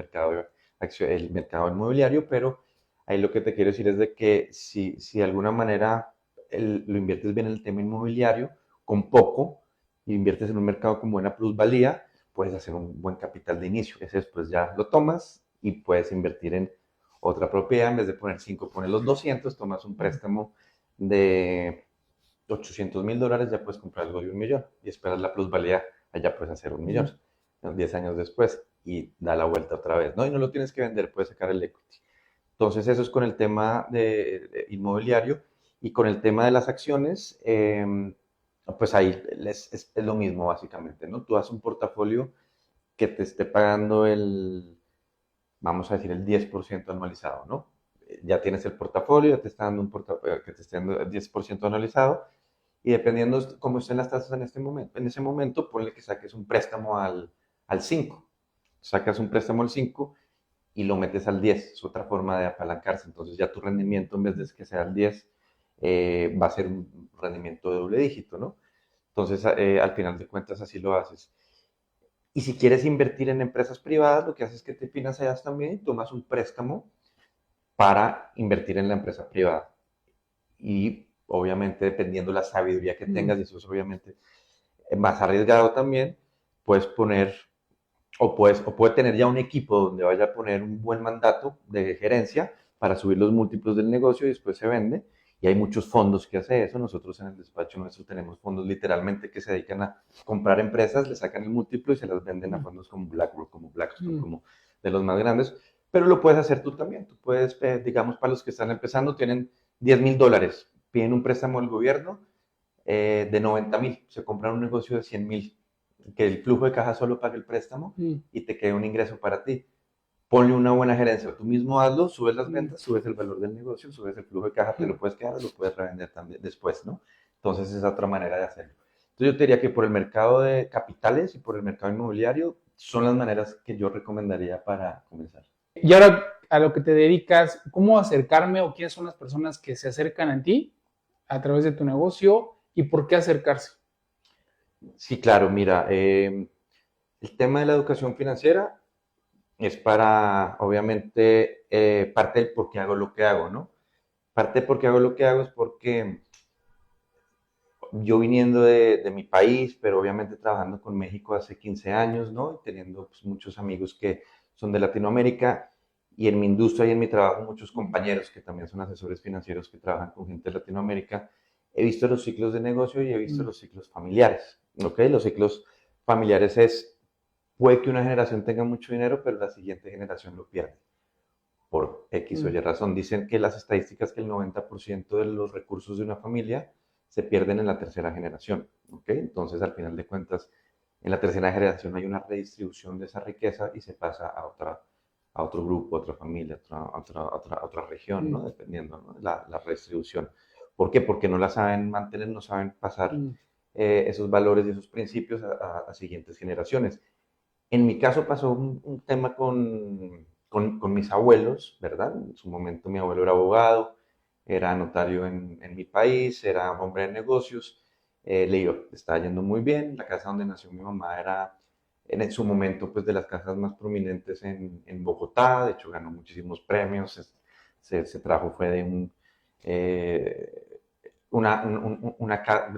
mercado inmobiliario, pero ahí lo que te quiero decir es de que si de alguna manera lo inviertes bien en el tema inmobiliario, con poco, y inviertes en un mercado con buena plusvalía, puedes hacer un buen capital de inicio. Ese después ya lo tomas y puedes invertir en otra propiedad. En vez de poner 5, pones los 200, tomas un préstamo de $800,000, ya puedes comprar algo de 1,000,000 y esperas la plusvalía, allá puedes hacer 1,000,000, 10 años después y da la vuelta otra vez, ¿no? Y no lo tienes que vender, puedes sacar el equity. Entonces eso es con el tema de inmobiliario, y con el tema de las acciones, pues ahí es lo mismo básicamente, ¿no? Tú haces un portafolio que te esté pagando vamos a decir, el 10% anualizado, ¿no? Ya tienes el portafolio, ya te está dando un portafolio que te esté dando el 10% anualizado, y dependiendo cómo estén las tasas en ese momento, ponle que saques un préstamo al 5. Sacas un préstamo al 5 y lo metes al 10. Es otra forma de apalancarse. Entonces ya tu rendimiento, en vez de que sea al 10, va a ser un rendimiento de doble dígito, ¿no? Entonces, al final de cuentas, así lo haces. Y si quieres invertir en empresas privadas, lo que haces es que te financias también y tomas un préstamo para invertir en la empresa privada. Y obviamente, dependiendo la sabiduría que tengas, y eso es obviamente más arriesgado también, puedes poner o puede tener ya un equipo donde vaya a poner un buen mandato de gerencia para subir los múltiplos del negocio y después se vende. Y hay muchos fondos que hacen eso. Nosotros en el despacho nuestro tenemos fondos literalmente que se dedican a comprar empresas, le sacan el múltiplo y se las venden a fondos como BlackRock, como Blackstone, como de los más grandes. Pero lo puedes hacer tú también. Tú puedes, digamos, para los que están empezando, tienen $10,000, piden un préstamo del gobierno de 90,000, se compran un negocio de 100,000, que el flujo de caja solo pague el préstamo y te quede un ingreso para ti. Ponle una buena gerencia, tú mismo hazlo, subes las ventas, subes el valor del negocio, subes el flujo de caja, te lo puedes quedar, lo puedes revender también después, ¿no? Entonces es otra manera de hacerlo. Entonces yo te diría que por el mercado de capitales y por el mercado inmobiliario son las maneras que yo recomendaría para comenzar. Y ahora a lo que te dedicas, ¿cómo acercarme o quiénes son las personas que se acercan a ti a través de tu negocio y por qué acercarse? Sí, claro, mira, el tema de la educación financiera es para, obviamente, parte del por qué hago lo que hago, ¿no? Parte de por qué hago lo que hago es porque yo viniendo de mi país, pero obviamente trabajando con México hace 15 años, ¿no? Y teniendo pues, muchos amigos que son de Latinoamérica, y en mi industria y en mi trabajo muchos compañeros que también son asesores financieros que trabajan con gente de Latinoamérica, he visto los ciclos de negocio y he visto los ciclos familiares, ¿ok? Los ciclos familiares puede que una generación tenga mucho dinero, pero la siguiente generación lo pierde por X o Y razón. Dicen que las estadísticas que el 90% de los recursos de una familia se pierden en la tercera generación, ¿ok? Entonces, al final de cuentas, En la tercera generación hay una redistribución de esa riqueza y se pasa a otro grupo, a otra familia, a otra región, ¿no? mm, Dependiendo, ¿no? La redistribución. ¿Por qué? Porque no la saben mantener, no saben pasar mm, esos valores y esos principios a siguientes generaciones. En mi caso pasó un tema con mis abuelos, ¿verdad? En su momento mi abuelo era abogado, era notario en mi país, era hombre de negocios, le estaba yendo muy bien. La casa donde nació mi mamá era en su momento pues de las casas más prominentes en Bogotá, de hecho ganó muchísimos premios, se trajo, fue de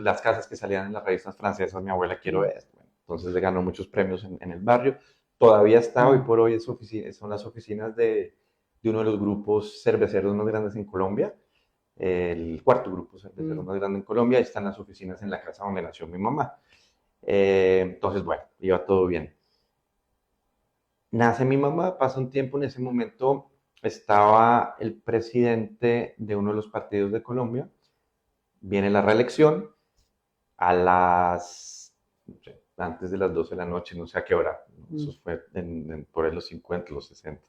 las casas que salían en las revistas francesas, mi abuela quiero mm, esto. Bueno, entonces le ganó muchos premios en el barrio. Todavía está hoy mm, por hoy, son las oficinas de uno de los grupos cerveceros más grandes en Colombia, el cuarto grupo cervecero mm, más grande en Colombia. Ahí están las oficinas en la casa donde nació mi mamá. Entonces, bueno, iba todo bien. Nace mi mamá, pasa un tiempo, en ese momento estaba el presidente de uno de los partidos de Colombia, viene la reelección a no sé, antes de las 12 de la noche, no sé a qué hora, eso mm, fue por ahí los 50, los 60.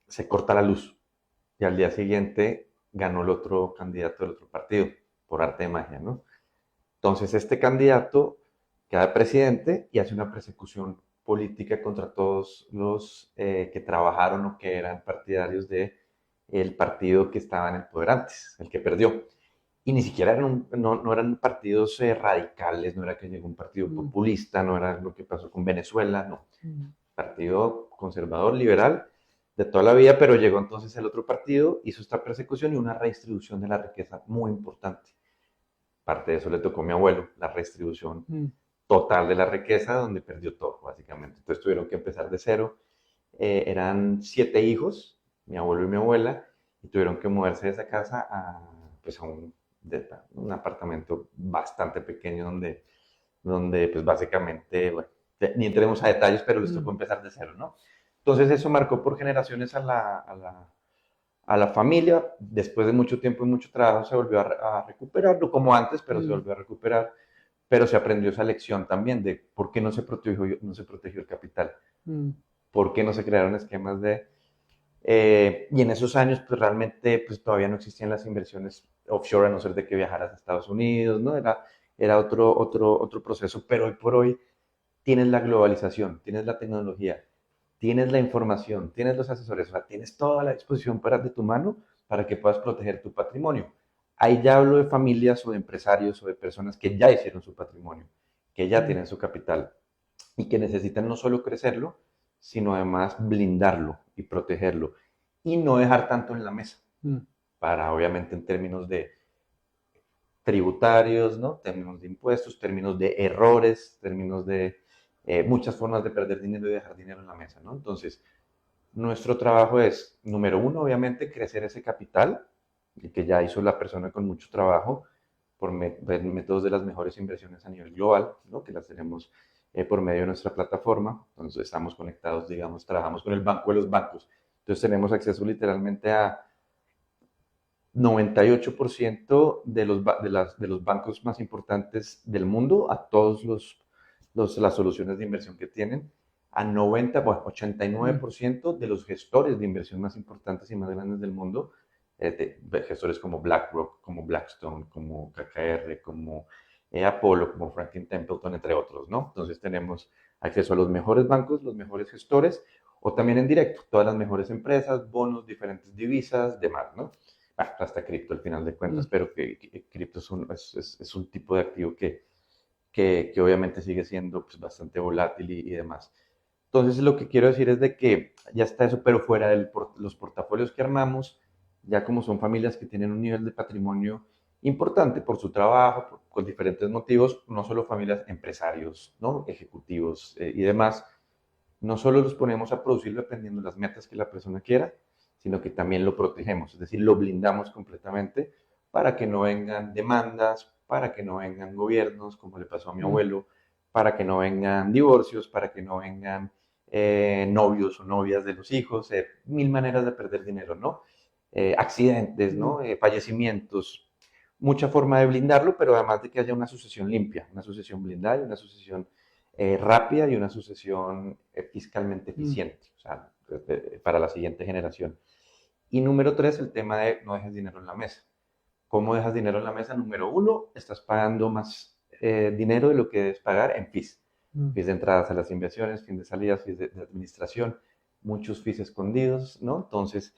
Se corta la luz y al día siguiente ganó el otro candidato del otro partido, por arte de magia, ¿no? Entonces este candidato queda presidente y hace una persecución política contra todos los que trabajaron o que eran partidarios de el partido que estaba en el poder antes, el que perdió. Y ni siquiera no eran partidos radicales, no era que llegó un partido mm, populista, no era lo que pasó con Venezuela, no. mm, Partido conservador, liberal, de toda la vida, pero llegó entonces el otro partido, hizo esta persecución y una redistribución de la riqueza muy importante. Parte de eso le tocó a mi abuelo, la redistribución mm, total de la riqueza, donde perdió todo, básicamente. Entonces tuvieron que empezar de cero. Eran 7 hijos, mi abuelo y mi abuela, y tuvieron que moverse de esa casa pues un apartamento bastante pequeño donde pues básicamente, bueno, ni entremos a detalles, pero les tocó mm, empezar de cero, ¿no? Entonces eso marcó por generaciones a la familia. Después de mucho tiempo y mucho trabajo se volvió a recuperar, no como antes, pero se mm, volvió a recuperar. Pero se aprendió esa lección también de por qué no se protegió el capital, mm, por qué no se crearon esquemas de... y en esos años, pues realmente pues, todavía no existían las inversiones offshore, a no ser de que viajaras a Estados Unidos, ¿no? Era otro proceso, pero hoy por hoy tienes la globalización, tienes la tecnología, tienes la información, tienes los asesores, o sea, tienes toda la disposición de tu mano para que puedas proteger tu patrimonio. Ahí ya hablo de familias o de empresarios o de personas que ya hicieron su patrimonio, que ya mm, tienen su capital y que necesitan no solo crecerlo, sino además blindarlo y protegerlo y no dejar tanto en la mesa mm, para, obviamente, en términos de tributarios, ¿no? Términos de impuestos, términos de errores, términos de muchas formas de perder dinero y dejar dinero en la mesa, ¿no? Entonces, nuestro trabajo es, número uno, obviamente, crecer ese capital, el que ya hizo la persona con mucho trabajo, por métodos de las mejores inversiones a nivel global, ¿no? Que las tenemos por medio de nuestra plataforma. Entonces estamos conectados, digamos, trabajamos con el banco de los bancos. Entonces tenemos acceso literalmente a 98% de los bancos más importantes del mundo, a todas las soluciones de inversión que tienen, a 90, bueno, mm, 89% de los gestores de inversión más importantes y más grandes del mundo, de gestores como BlackRock, como Blackstone, como KKR, como Apollo, como Franklin Templeton, entre otros, ¿no? Entonces tenemos acceso a los mejores bancos, los mejores gestores, o también en directo, todas las mejores empresas, bonos, diferentes divisas, demás, ¿no? Hasta cripto al final de cuentas, mm, pero que cripto es un tipo de activo que obviamente sigue siendo pues, bastante volátil y demás. Entonces lo que quiero decir es de que ya está eso, pero fuera de los portafolios que armamos, ya como son familias que tienen un nivel de patrimonio importante por su trabajo, con diferentes motivos, no solo familias, empresarios, ¿no? Ejecutivos y demás, no solo los ponemos a producir dependiendo de las metas que la persona quiera, sino que también lo protegemos, es decir, lo blindamos completamente para que no vengan demandas, para que no vengan gobiernos, como le pasó a mi mm, abuelo, para que no vengan divorcios, para que no vengan novios o novias de los hijos, mil maneras de perder dinero, ¿no? Accidentes, mm, ¿no? Fallecimientos. mucha forma de blindarlo, pero además de que haya una sucesión limpia, una sucesión blindada y una sucesión rápida y una sucesión fiscalmente eficiente, o sea, para la siguiente generación. Y número tres, el tema de no dejes dinero en la mesa. ¿Cómo dejas dinero en la mesa? Número uno, estás pagando más dinero de lo que debes pagar en fees. Fees de entradas a las inversiones, fees de salidas, fees de administración, muchos fees escondidos, ¿no? Entonces,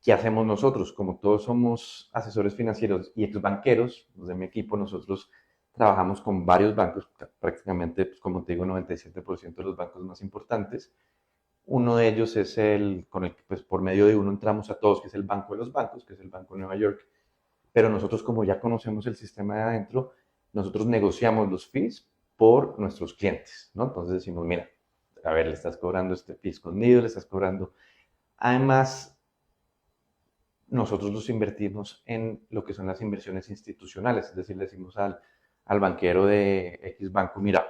¿qué hacemos nosotros? Como todos somos asesores financieros y ex banqueros, los de mi equipo, nosotros trabajamos con varios bancos, prácticamente, pues, como te digo, 97% de los bancos más importantes. Uno de ellos es el con el que, pues, por medio de uno entramos a todos, que es el Banco de los Bancos, que es el Banco de Nueva York. Pero nosotros, como ya conocemos el sistema de adentro, nosotros negociamos los fees por nuestros clientes, ¿no? Entonces decimos, mira, a ver, le estás cobrando este fee escondido, le estás cobrando. Además, nosotros los invertimos en lo que son las inversiones institucionales, es decir, le decimos al banquero de X banco, mira,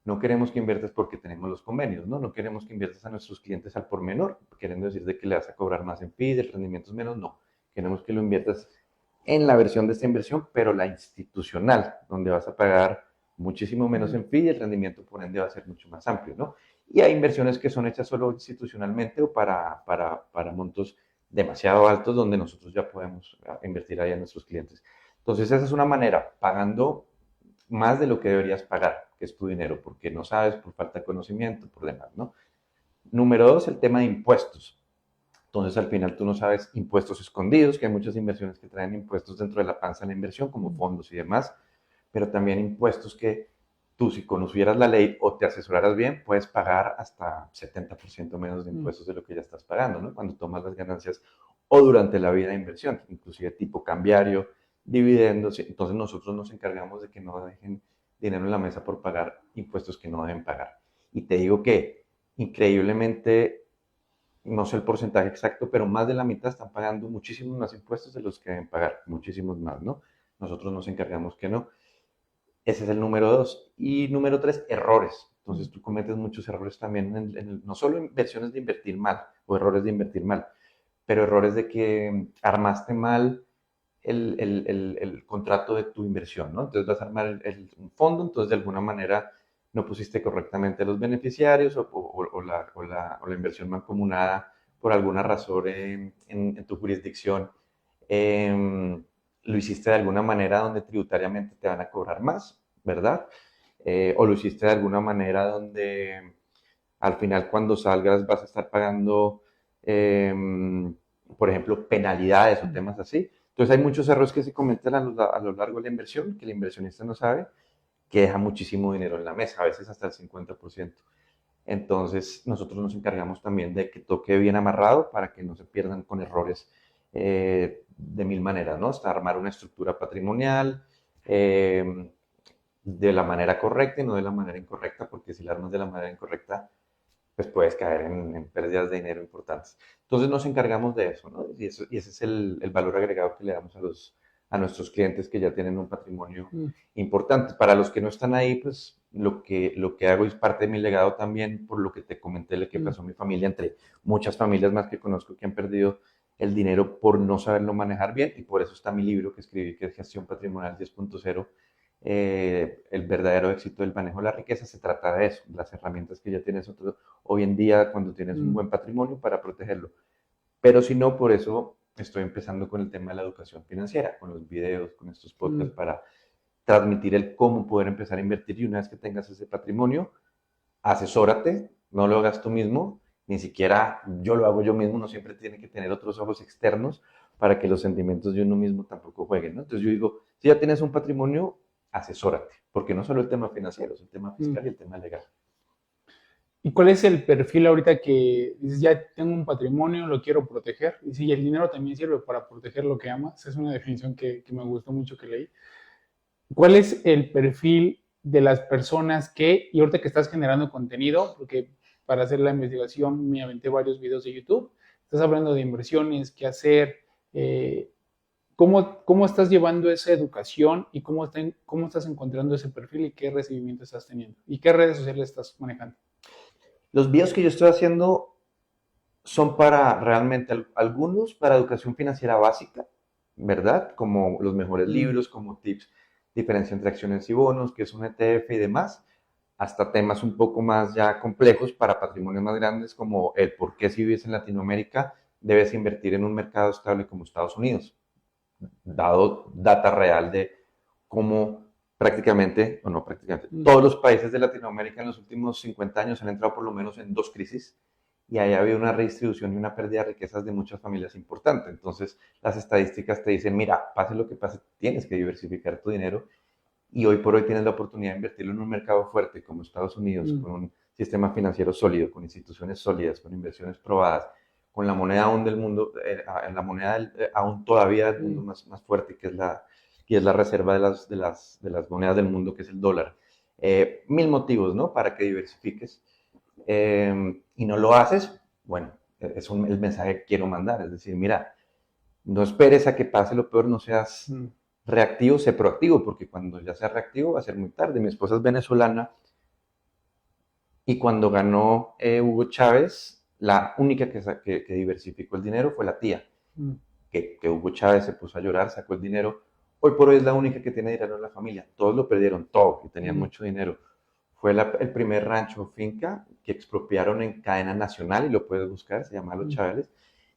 no queremos que inviertas porque tenemos los convenios, ¿no? No queremos que inviertas a nuestros clientes al por menor, queriendo decir de que le vas a cobrar más en fee, de rendimientos menos, no. Queremos que lo inviertas en la versión de esta inversión, pero la institucional, donde vas a pagar muchísimo menos en fee y el rendimiento por ende va a ser mucho más amplio, ¿no? Y hay inversiones que son hechas solo institucionalmente o para montos demasiado altos donde nosotros ya podemos invertir ahí a nuestros clientes. Entonces esa es una manera, pagando más de lo que deberías pagar, que es tu dinero, porque no sabes, por falta de conocimiento, por demás, ¿no? Número dos, el tema de impuestos. Entonces, al final tú no sabes impuestos escondidos, que hay muchas inversiones que traen impuestos dentro de la panza de la inversión, como fondos y demás, pero también impuestos que tú, si conocieras la ley o te asesoraras bien, puedes pagar hasta 70% menos de impuestos de lo que ya estás pagando, ¿no? Cuando tomas las ganancias o durante la vida de inversión, inclusive tipo cambiario, dividendos. Entonces, nosotros nos encargamos de que no dejen dinero en la mesa por pagar impuestos que no deben pagar. Y te digo que increíblemente no sé el porcentaje exacto, pero más de la mitad están pagando muchísimos más impuestos de los que deben pagar, muchísimos más, ¿no? Nosotros nos encargamos que no. Ese es el número dos. Y número tres, errores. Entonces tú cometes muchos errores también, no solo inversiones de invertir mal o errores de invertir mal, pero errores de que armaste mal el contrato de tu inversión, ¿no? Entonces vas a armar un fondo, entonces de alguna manera no pusiste correctamente los beneficiarios o la inversión mancomunada por alguna razón en tu jurisdicción, lo hiciste de alguna manera donde tributariamente te van a cobrar más, ¿verdad? O lo hiciste de alguna manera donde al final cuando salgas vas a estar pagando, por ejemplo, penalidades o temas así. Entonces hay muchos errores que se cometen a lo largo de la inversión, que el inversionista no sabe, que deja muchísimo dinero en la mesa, a veces hasta el 50%. Entonces nosotros nos encargamos también de que toque bien amarrado para que no se pierdan con errores de mil maneras, ¿no? Hasta armar una estructura patrimonial de la manera correcta y no de la manera incorrecta, porque si la armas de la manera incorrecta, pues puedes caer en pérdidas de dinero importantes. Entonces nos encargamos de eso, ¿no? Y ese es el valor agregado que le damos a nuestros clientes que ya tienen un patrimonio importante. Para los que no están ahí, pues lo que hago es parte de mi legado también, por lo que te comenté, lo que pasó a mi familia, entre muchas familias más que conozco que han perdido el dinero por no saberlo manejar bien, y por eso está mi libro que escribí, que es Gestión Patrimonial 10.0, el verdadero éxito del manejo de la riqueza. Se trata de eso, las herramientas que ya tienes hoy en día cuando tienes un buen patrimonio para protegerlo. Pero si no, por eso estoy empezando con el tema de la educación financiera, con los videos, con estos podcasts, para transmitir el cómo poder empezar a invertir. Y una vez que tengas ese patrimonio, asesórate, no lo hagas tú mismo, ni siquiera yo lo hago yo mismo, no siempre tiene que tener otros ojos externos para que los sentimientos de uno mismo tampoco jueguen, ¿no? Entonces yo digo, si ya tienes un patrimonio, asesórate, porque no solo el tema financiero, es el tema fiscal y el tema legal. ¿Y cuál es el perfil ahorita que dices, ya tengo un patrimonio, lo quiero proteger? Y sí, el dinero también sirve para proteger lo que amas. Es una definición que me gustó mucho que leí. ¿Cuál es el perfil de las personas que, y ahorita que estás generando contenido, porque para hacer la investigación me aventé varios videos de YouTube, estás hablando de inversiones, qué hacer, ¿cómo estás llevando esa educación y cómo estás encontrando ese perfil y qué recibimiento estás teniendo? ¿Y qué redes sociales estás manejando? Los videos que yo estoy haciendo son para realmente algunos para educación financiera básica, ¿verdad? Como los mejores libros, como tips, diferencia entre acciones y bonos, que es un ETF y demás, hasta temas un poco más ya complejos para patrimonios más grandes, como el por qué si vives en Latinoamérica debes invertir en un mercado estable como Estados Unidos, dado data real de cómo prácticamente, o no prácticamente, todos los países de Latinoamérica en los últimos 50 años han entrado por lo menos en 2 crisis y ahí ha habido una redistribución y una pérdida de riquezas de muchas familias importante. Entonces, las estadísticas te dicen, mira, pase lo que pase, tienes que diversificar tu dinero y hoy por hoy tienes la oportunidad de invertirlo en un mercado fuerte como Estados Unidos, con un sistema financiero sólido, con instituciones sólidas, con inversiones probadas, con la moneda aún del mundo, la moneda aún todavía del mundo más fuerte, que es la reserva de las monedas del mundo, que es el dólar. Mil motivos, ¿no? Para que diversifiques. Y no lo haces, bueno, es el mensaje que quiero mandar, es decir, mira, no esperes a que pase lo peor, no seas reactivo, sé proactivo, porque cuando ya seas reactivo va a ser muy tarde. Mi esposa es venezolana y cuando ganó Hugo Chávez, la única que diversificó el dinero fue la tía, que Hugo Chávez se puso a llorar, sacó el dinero. Hoy por hoy es la única que tiene dinero en la familia. Todos lo perdieron, todo, que tenían mucho dinero. Fue el primer rancho o finca que expropiaron en cadena nacional y lo puedes buscar, se llama Los Chávez.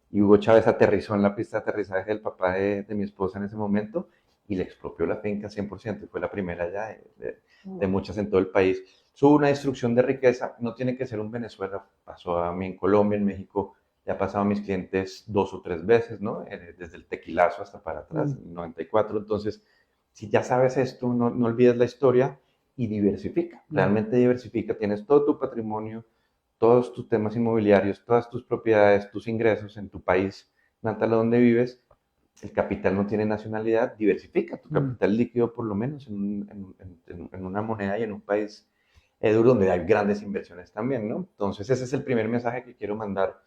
Y Hugo Chávez aterrizó en la pista de aterrizaje del papá de mi esposa en ese momento y le expropió la finca 100%. Y fue la primera ya de muchas en todo el país. Hubo una destrucción de riqueza, no tiene que ser un Venezuela, pasó a mí en Colombia, en México, ya ha pasado a mis clientes 2 o 3 veces, ¿no? Desde el tequilazo hasta para atrás, en el 94. Entonces, si ya sabes esto, no olvides la historia y diversifica, realmente diversifica, tienes todo tu patrimonio, todos tus temas inmobiliarios, todas tus propiedades, tus ingresos en tu país natal donde vives, el capital no tiene nacionalidad, diversifica tu capital líquido por lo menos en una moneda y en un país duro donde hay grandes inversiones también, ¿no? Entonces ese es el primer mensaje que quiero mandar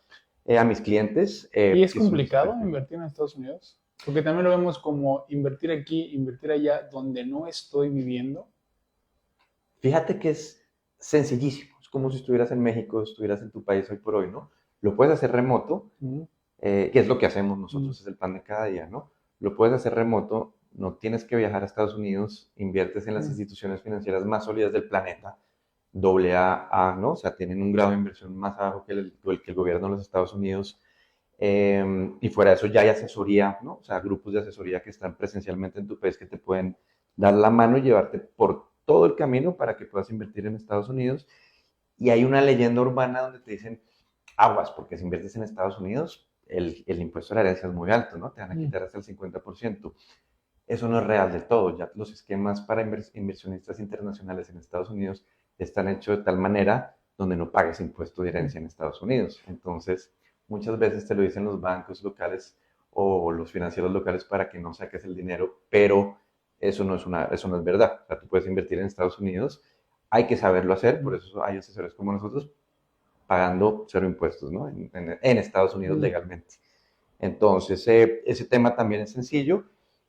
a mis clientes. ¿Y es complicado invertir en Estados Unidos? Porque también lo vemos como invertir aquí, invertir allá, donde no estoy viviendo. Fíjate que es sencillísimo, es como si estuvieras en México, estuvieras en tu país hoy por hoy, ¿no? Lo puedes hacer remoto, que es lo que hacemos nosotros, es el pan de cada día, ¿no? Lo puedes hacer remoto, no tienes que viajar a Estados Unidos, inviertes en las instituciones financieras más sólidas del planeta, doble A, ¿no? O sea, tienen un grado de inversión más bajo que el gobierno de los Estados Unidos. Y fuera de eso ya hay asesoría, ¿no? O sea, grupos de asesoría que están presencialmente en tu país que te pueden dar la mano y llevarte por todo el camino para que puedas invertir en Estados Unidos. Y hay una leyenda urbana donde te dicen, aguas, porque si inviertes en Estados Unidos, el impuesto de la herencia es muy alto, ¿no? Te van a quitar hasta el 50%. Eso no es real de todo. Ya los esquemas para inversionistas internacionales en Estados Unidos están hechos de tal manera donde no pagues impuesto de herencia en Estados Unidos. Entonces, muchas veces te lo dicen los bancos locales o los financieros locales para que no saques el dinero, pero eso no es verdad. O sea, tú puedes invertir en Estados Unidos, hay que saberlo hacer, por eso hay asesores como nosotros pagando cero impuestos, ¿no? En Estados Unidos legalmente. Entonces, ese tema también es sencillo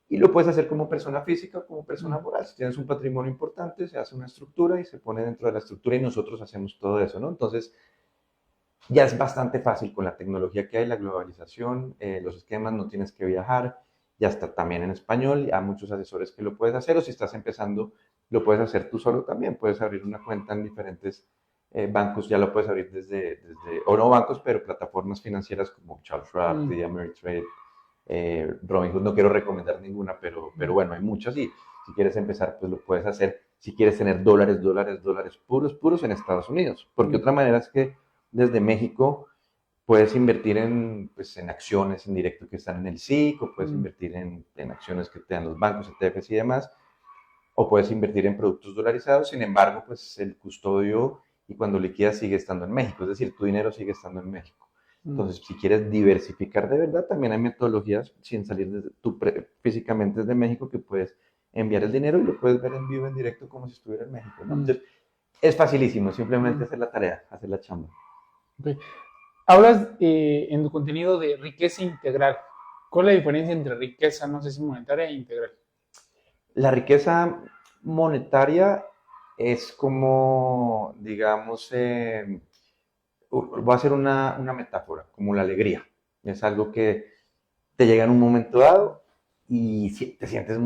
y lo puedes hacer como persona física o como persona moral. Si tienes un patrimonio importante, se hace una estructura y se pone dentro de la estructura y nosotros hacemos todo eso, ¿no? Entonces, ya es bastante fácil con la tecnología que hay, la globalización, los esquemas, no tienes que viajar, ya está también en español, hay muchos asesores que lo puedes hacer, o si estás empezando, lo puedes hacer tú solo también, puedes abrir una cuenta en diferentes bancos, ya lo puedes abrir o no bancos, pero plataformas financieras como Charles Schwab, TD Ameritrade, Robinhood, no quiero recomendar ninguna, pero bueno, hay muchas y si quieres empezar, pues lo puedes hacer si quieres tener dólares puros en Estados Unidos, porque otra manera es que desde México puedes invertir pues, en acciones en directo que están en el SIC, o puedes invertir en acciones que te dan los bancos, ETFs y demás, o puedes invertir en productos dolarizados, sin embargo, pues el custodio y cuando liquidas sigue estando en México, es decir, tu dinero sigue estando en México. Entonces, si quieres diversificar de verdad, también hay metodologías sin salir físicamente desde México que puedes enviar el dinero y lo puedes ver en vivo, en directo, como si estuviera en México, ¿no? Entonces, es facilísimo, simplemente hacer la tarea, hacer la chamba. Okay. Hablas en tu contenido de riqueza integral. ¿Cuál es la diferencia entre riqueza, no sé si monetaria e integral? La riqueza monetaria es como, digamos, voy a hacer una metáfora, como la alegría. Es algo que te llega en un momento dado y te sientes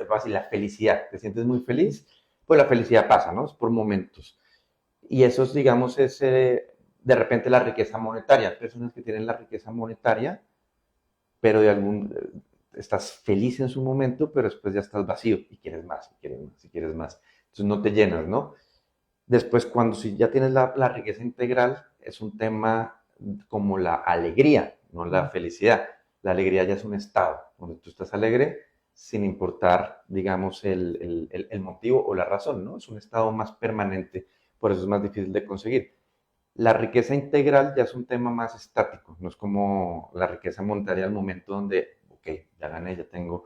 fácil, la felicidad, te sientes muy feliz, pues la felicidad pasa, ¿no? Es por momentos. Y eso es, digamos, de repente la riqueza monetaria. Hay personas que tienen la riqueza monetaria, pero estás feliz en su momento, pero después ya estás vacío y quieres más, y quieres más, y quieres más. Entonces no te llenas, ¿no? Después, cuando si ya tienes la riqueza integral, es un tema como la alegría, no la felicidad. La alegría ya es un estado donde tú estás alegre sin importar, digamos, el motivo o la razón, ¿no? Es un estado más permanente, por eso es más difícil de conseguir. La riqueza integral ya es un tema más estático, no es como la riqueza monetaria al momento donde, ok, ya gané, ya tengo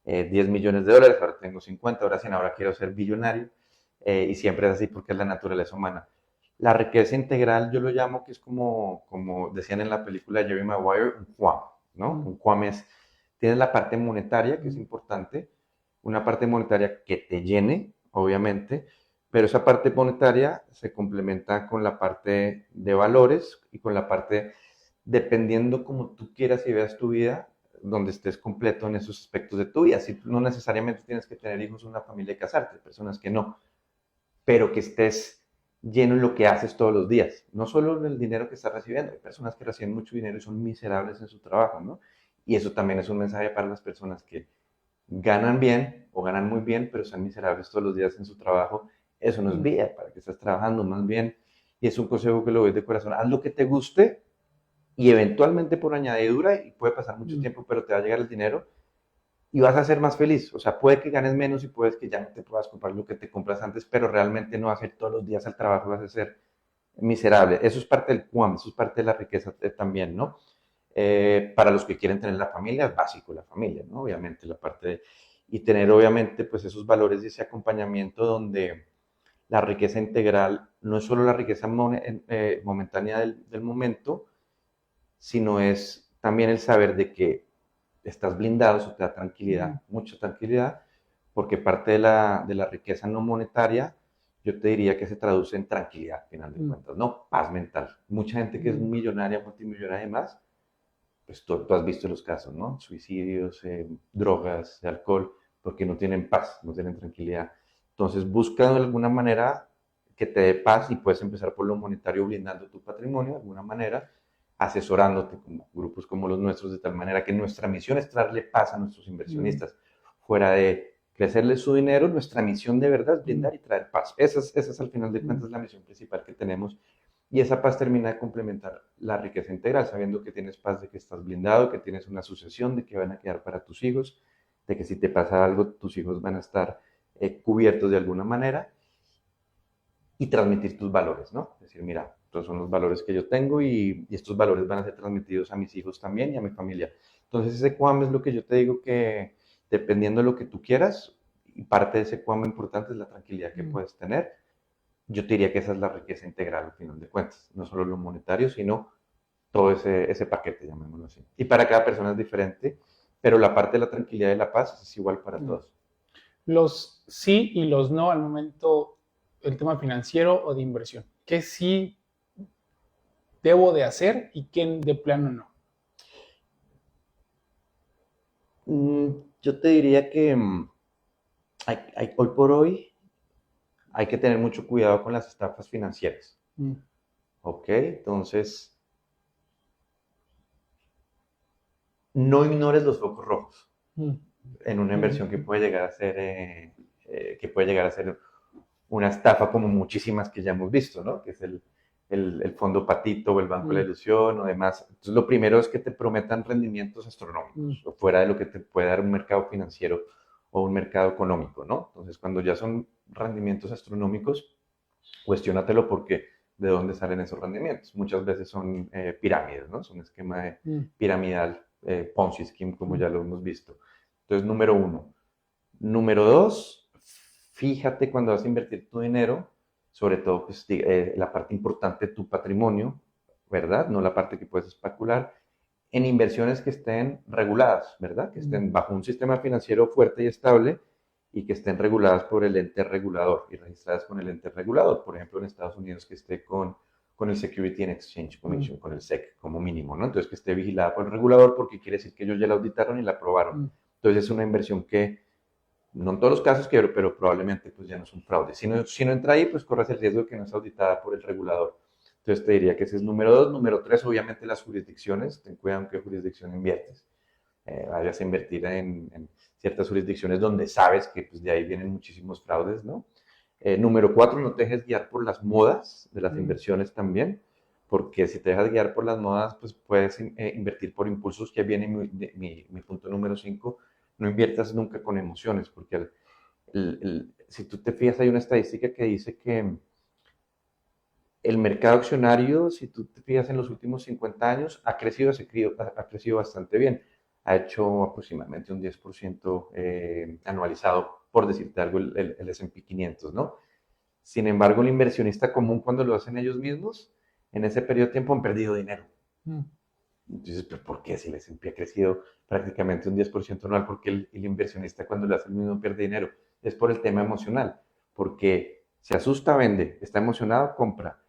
10 millones de dólares, ahora tengo 50, ahora 100, ahora quiero ser billonario, y siempre es así porque es la naturaleza humana. La riqueza integral yo lo llamo que es como decían en la película de Jerry Maguire, un QAM, ¿no? Un QAM es, tienes la parte monetaria, que es importante, una parte monetaria que te llene, obviamente, pero esa parte monetaria se complementa con la parte de valores y con la parte, dependiendo como tú quieras y veas tu vida, donde estés completo en esos aspectos de tu vida. Si no necesariamente tienes que tener hijos, una familia y casarte, hay personas que no, pero que estés lleno en lo que haces todos los días, no solo en el dinero que estás recibiendo, hay personas que reciben mucho dinero y son miserables en su trabajo, ¿no? Y eso también es un mensaje para las personas que ganan bien o ganan muy bien, pero son miserables todos los días en su trabajo. Eso no es vida, para que estés trabajando más bien. Y es un consejo que lo doy de corazón. Haz lo que te guste y eventualmente por añadidura, y puede pasar mucho tiempo, pero te va a llegar el dinero y vas a ser más feliz. O sea, puede que ganes menos y puedes que ya no te puedas comprar lo que te compras antes, pero realmente no vas a ir todos los días al trabajo, vas a ser miserable. Eso es parte del QAM, eso es parte de la riqueza también, ¿no? Para los que quieren tener la familia, es básico la familia, ¿no? Obviamente, la parte de, y tener obviamente pues esos valores y ese acompañamiento donde la riqueza integral no es solo la riqueza momentánea del momento, sino es también el saber de que estás blindado, eso te da tranquilidad, mucha tranquilidad, porque parte de la riqueza no monetaria, yo te diría que se traduce en tranquilidad, al final de cuentas, ¿no? Paz mental. Mucha gente que es millonaria, multimillonaria y más, pues tú has visto los casos, ¿no? Suicidios, drogas, alcohol, porque no tienen paz, no tienen tranquilidad. Entonces busca de alguna manera que te dé paz y puedes empezar por lo monetario blindando tu patrimonio de alguna manera, asesorándote como grupos como los nuestros, de tal manera que nuestra misión es traerle paz a nuestros inversionistas. Fuera de crecerles su dinero, nuestra misión de verdad es blindar y traer paz. Esa es al final de cuentas la misión principal que tenemos, y esa paz termina de complementar la riqueza integral, sabiendo que tienes paz de que estás blindado, que tienes una sucesión, de que van a quedar para tus hijos, de que si te pasa algo, tus hijos van a estar cubiertos de alguna manera, y transmitir tus valores, ¿no? Es decir, mira, estos son los valores que yo tengo, y estos valores van a ser transmitidos a mis hijos también y a mi familia. Entonces ese QAM es lo que yo te digo, que dependiendo de lo que tú quieras, y parte de ese QAM importante es la tranquilidad que puedes tener. Yo te diría que esa es la riqueza integral al final de cuentas, no solo lo monetario, sino todo ese paquete, llamémoslo así. Y para cada persona es diferente, pero la parte de la tranquilidad y la paz es igual para todos. Los sí y los no al momento, el tema financiero o de inversión. ¿Qué sí debo de hacer y qué de plano no? Yo te diría que hoy por hoy hay que tener mucho cuidado con las estafas financieras. ¿Ok? Entonces, no ignores los focos rojos en una inversión que puede llegar a ser, una estafa, como muchísimas que ya hemos visto, ¿no? Que es el fondo patito o el banco de la ilusión o demás. Entonces, lo primero es que te prometan rendimientos astronómicos, o fuera de lo que te puede dar un mercado financiero o un mercado económico, ¿no? Entonces, cuando ya son rendimientos astronómicos, cuestiónatelo, porque de dónde salen esos rendimientos. Muchas veces son pirámides, ¿no? Son un esquema piramidal, Ponzi scheme, como ya lo hemos visto. Entonces, número uno. Número dos, fíjate cuando vas a invertir tu dinero, sobre todo pues, la parte importante de tu patrimonio, ¿verdad? No la parte que puedes especular, en inversiones que estén reguladas, ¿verdad? Que estén bajo un sistema financiero fuerte y estable, y que estén reguladas por el ente regulador y registradas con el ente regulador. Por ejemplo, en Estados Unidos, que esté con con el Security and Exchange Commission, con el SEC como mínimo, ¿no? Entonces que esté vigilada por el regulador porque quiere decir que ellos ya la auditaron y la aprobaron. Entonces es una inversión que, no en todos los casos, pero probablemente pues ya no es un fraude. Si no entra ahí, pues corres el riesgo de que no es auditada por el regulador. Entonces te diría que ese es número 2. Número 3, obviamente las jurisdicciones. Ten cuidado en qué jurisdicción inviertes. Vayas a invertir en ciertas jurisdicciones donde sabes que pues, de ahí vienen muchísimos fraudes, ¿no? Número 4, no te dejes guiar por las modas de las inversiones también, porque si te dejas guiar por las modas, pues puedes invertir por impulsos, que viene mi punto número 5. No inviertas nunca con emociones, porque si tú te fijas, hay una estadística que dice que el mercado accionario, si tú te fijas en los últimos 50 años, ha crecido bastante bien. Ha hecho aproximadamente un 10% anualizado, por decirte algo, el S&P 500, ¿no? Sin embargo, el inversionista común, cuando lo hacen ellos mismos, en ese periodo de tiempo han perdido dinero. Entonces, ¿pero por qué? Si el S&P ha crecido prácticamente un 10% anual, ¿por qué el inversionista cuando lo hace el mismo pierde dinero? Es por el tema emocional, porque se asusta, vende, está emocionado, compra.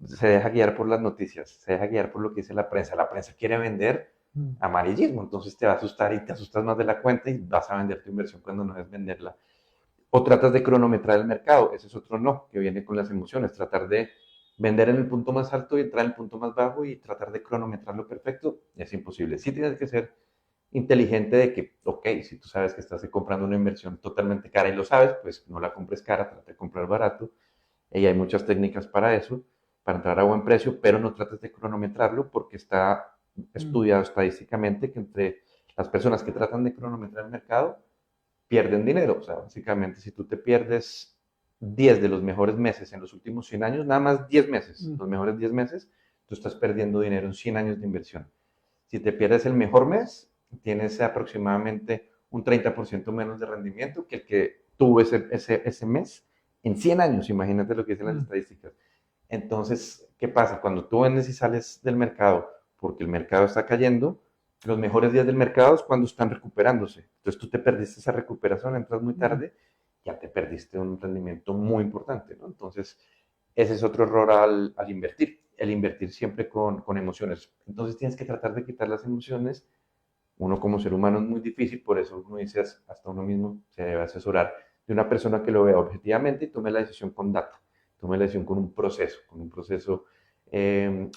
Se deja guiar por las noticias, se deja guiar por lo que dice la prensa. La prensa quiere vender amarillismo, entonces te va a asustar y te asustas más de la cuenta y vas a vender tu inversión cuando no es venderla. O tratas de cronometrar el mercado, ese es otro no, que viene con las emociones, tratar de vender en el punto más alto y entrar en el punto más bajo y tratar de cronometrarlo perfecto, es imposible. Sí tienes que ser inteligente de que, ok, si tú sabes que estás comprando una inversión totalmente cara y lo sabes, pues no la compres cara, trata de comprar barato. Y hay muchas técnicas para eso, para entrar a buen precio, pero no trates de cronometrarlo porque está estudiado estadísticamente que entre las personas que tratan de cronometrar el mercado pierden dinero. O sea, básicamente si tú te pierdes 10 de los mejores meses en los últimos 100 años, nada más 10 meses, los mejores 10 meses, tú estás perdiendo dinero en 100 años de inversión. Si te pierdes el mejor mes, tienes aproximadamente un 30% menos de rendimiento que el que tuvo ese mes en 100 años. Imagínate lo que dicen las estadísticas. Entonces, ¿qué pasa? Cuando tú vendes y sales del mercado porque el mercado está cayendo, los mejores días del mercado es cuando están recuperándose. Entonces tú te perdiste esa recuperación, entras muy tarde, ya te perdiste un rendimiento muy importante, ¿no? Entonces, ese es otro error al invertir, el invertir siempre con emociones. Entonces tienes que tratar de quitar las emociones. Uno como ser humano es muy difícil, por eso uno dice hasta uno mismo se debe asesorar de una persona que lo vea objetivamente y tome la decisión con data, tome la decisión con un proceso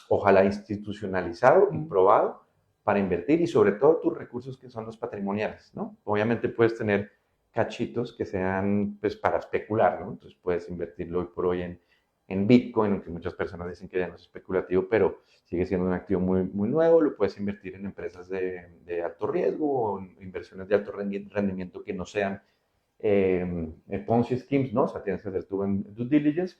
ojalá institucionalizado y probado para invertir y sobre todo tus recursos que son los patrimoniales, ¿no? Obviamente puedes tener cachitos que sean pues para especular, ¿no? Entonces puedes invertirlo hoy por hoy en Bitcoin, aunque muchas personas dicen que ya no es especulativo, pero sigue siendo un activo muy, muy nuevo. Lo puedes invertir en empresas de alto riesgo o en inversiones de alto rendimiento que no sean Ponzi schemes, ¿no? O sea, tienes que hacer tu due diligence,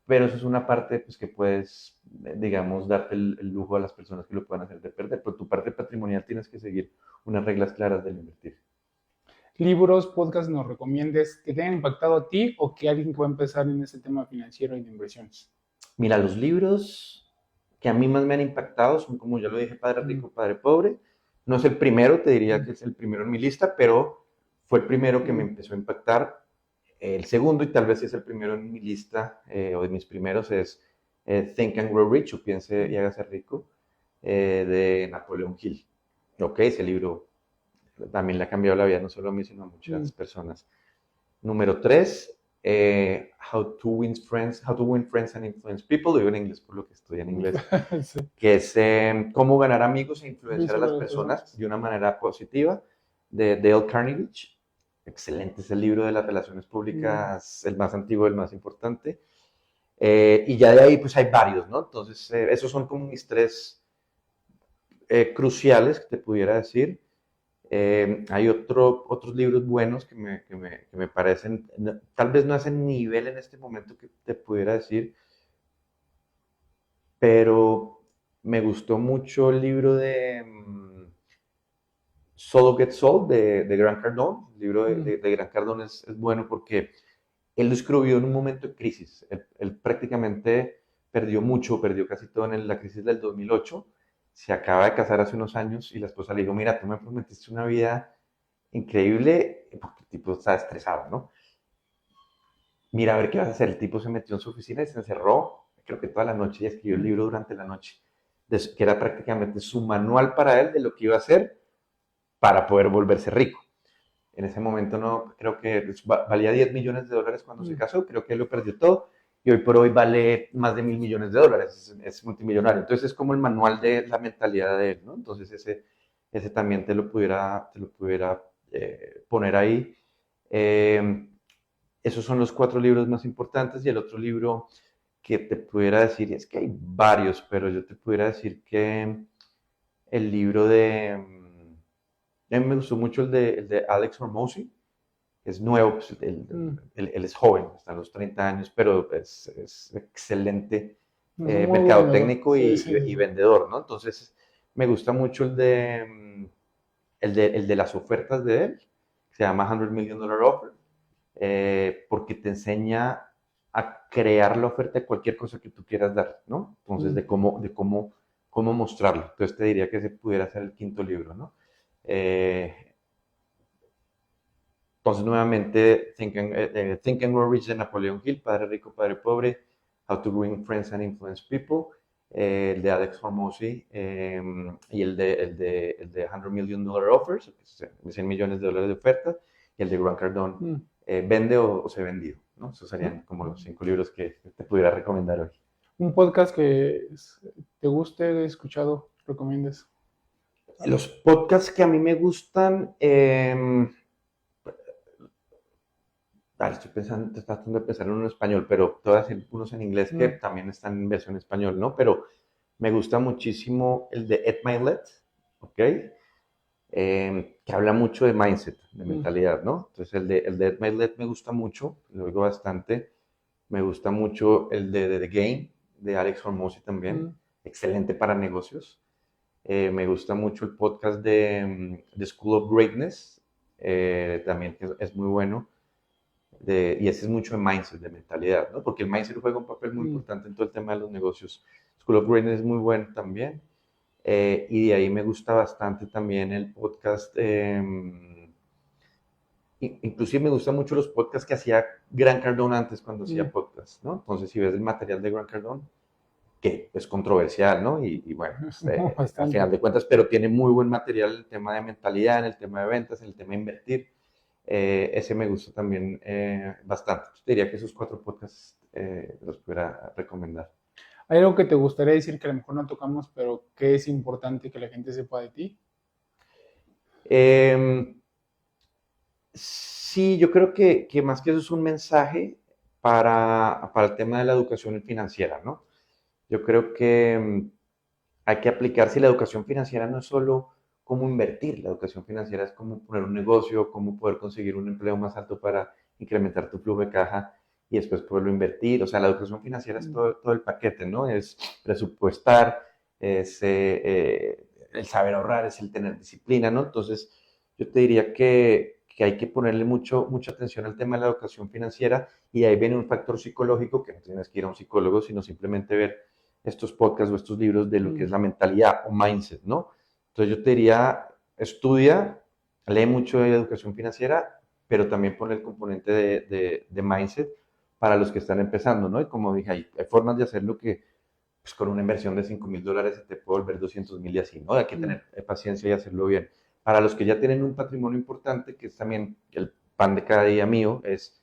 pero eso es una parte pues, que puedes, digamos, darte el lujo a las personas que lo puedan hacer de perder, pero tu parte patrimonial tienes que seguir unas reglas claras del invertir. Libros, podcasts nos recomiendes que te hayan impactado a ti o que alguien que va a empezar en ese tema financiero y de inversiones. Mira, los libros que a mí más me han impactado son, como ya lo dije, Padre Rico, Padre Pobre. No es el primero, te diría que es el primero en mi lista, pero fue el primero que me empezó a impactar. El segundo, y tal vez es el primero en mi lista, o de mis primeros, es Think and Grow Rich, o Piense y hágase rico, de Napoleón Hill. Ok, ese libro también le ha cambiado la vida, no solo a mí, sino a muchas personas. Número 3, How to Win Friends and Influence People, lo digo en inglés por lo que estoy en inglés, sí. Que es cómo ganar amigos e influenciar a las personas de una manera positiva, de Dale Carnegie. Excelente, es el libro de las relaciones públicas, el más antiguo, el más importante. Y ya de ahí pues hay varios, ¿no? Entonces, esos son como mis 3 cruciales que te pudiera decir. Hay otros libros buenos que me parecen, tal vez no hacen nivel en este momento que te pudiera decir, pero me gustó mucho el libro de Solo Get Sold de Grant Cardone. El libro de Grant Cardone es bueno porque él lo escribió en un momento de crisis. Él prácticamente perdió casi todo en la crisis del 2008. Se acaba de casar hace unos años y la esposa le dijo, mira, tú me prometiste una vida increíble, porque el tipo estaba estresado, ¿no? Mira, a ver qué vas a hacer. El tipo se metió en su oficina y se encerró, creo que toda la noche, y escribió el libro durante la noche, que era prácticamente su manual para él de lo que iba a hacer para poder volverse rico. En ese momento no, creo que valía 10 millones de dólares cuando se casó, creo que él lo perdió todo y hoy por hoy vale más de 1.000 millones de dólares, es multimillonario. Entonces es como el manual de la mentalidad de él, ¿no? Entonces ese también te lo pudiera poner ahí. Eh, Esos son los 4 libros más importantes y el otro libro que te pudiera decir, es que hay varios, pero yo te pudiera decir que el libro a mí me gustó mucho el de Alex Hormozy, es nuevo, pues, él es joven, está en los 30 años, pero es excelente Es un muy buen vendedor. mercadotecnico Sí, y, sí, y sí. vendedor, ¿no? Entonces, me gusta mucho el de las ofertas de él, que se llama $100 Million Offer, porque te enseña a crear la oferta de cualquier cosa que tú quieras dar, ¿no? Entonces, Mm. de cómo mostrarlo. Entonces, te diría que ese pudiera ser el quinto libro, ¿no? Eh, entonces, nuevamente, Think and Grow Rich de Napoleon Hill, Padre Rico, Padre Pobre, How to Win Friends and Influence People, el de Alex Hormozy y el de $100 Million Offers, 100 millones de dólares de oferta, y el de Grant Cardone, Mm. Vende o Sé Vendido, ¿no? Esos serían como los 5 libros que te pudiera recomendar hoy. Un podcast que te guste, he escuchado, recomiendes. Los podcasts que a mí me gustan, estoy pensando, tratando de pensar en uno en español, pero te voy a decir unos en inglés que Mm. también están en versión español, ¿no? Pero me gusta muchísimo el de Ed Milet, ¿ok? Que habla mucho de mindset, de Mm. mentalidad, ¿no? Entonces el de Ed Milet me gusta mucho, lo oigo bastante. Me gusta mucho el de The Game, de Alex Hormozy también, Mm. excelente para negocios. Me gusta mucho el podcast de School of Greatness, también que es muy bueno y ese es mucho de mindset, de mentalidad, ¿no? Porque el mindset juega un papel muy Mm. importante en todo el tema de los negocios. School of Greatness es muy bueno también. Y de ahí me gusta bastante también el podcast. Inclusive me gustan mucho los podcasts que hacía Grant Cardone antes cuando hacía Mm. podcast, ¿no? Entonces, si ves el material de Grant Cardone, que es controversial, ¿no? Y bueno, pues, al final Bastante. de cuentas, pero tiene muy buen material en el tema de mentalidad, en el tema de ventas, en el tema de invertir. Ese me gusta también bastante. Yo te diría que esos 4 podcasts los pudiera recomendar. ¿Hay algo que te gustaría decir que a lo mejor no tocamos, pero que es importante que la gente sepa de ti? Eh, sí, yo creo que más que eso es un mensaje para el tema de la educación financiera, ¿no? Yo creo que hay que aplicar, si la educación financiera no es solo cómo invertir, la educación financiera es cómo poner un negocio, cómo poder conseguir un empleo más alto para incrementar tu flujo de caja y después poderlo invertir. O sea, la educación financiera es Mm. todo el paquete, ¿no? Es presupuestar, es el saber ahorrar, es el tener disciplina, ¿no? Entonces, yo te diría que hay que ponerle mucha atención al tema de la educación financiera y ahí viene un factor psicológico que no tienes que ir a un psicólogo, sino simplemente ver estos podcasts o estos libros de lo que Mm. es la mentalidad o mindset, ¿no? Entonces yo te diría, estudia, lee mucho de educación financiera, pero también pone el componente de mindset para los que están empezando, ¿no? Y como dije, hay formas de hacerlo que pues, con una inversión de $5,000 se te puede volver 200,000 y así, ¿no? Hay que Mm. tener paciencia y hacerlo bien. Para los que ya tienen un patrimonio importante, que es también el pan de cada día mío, es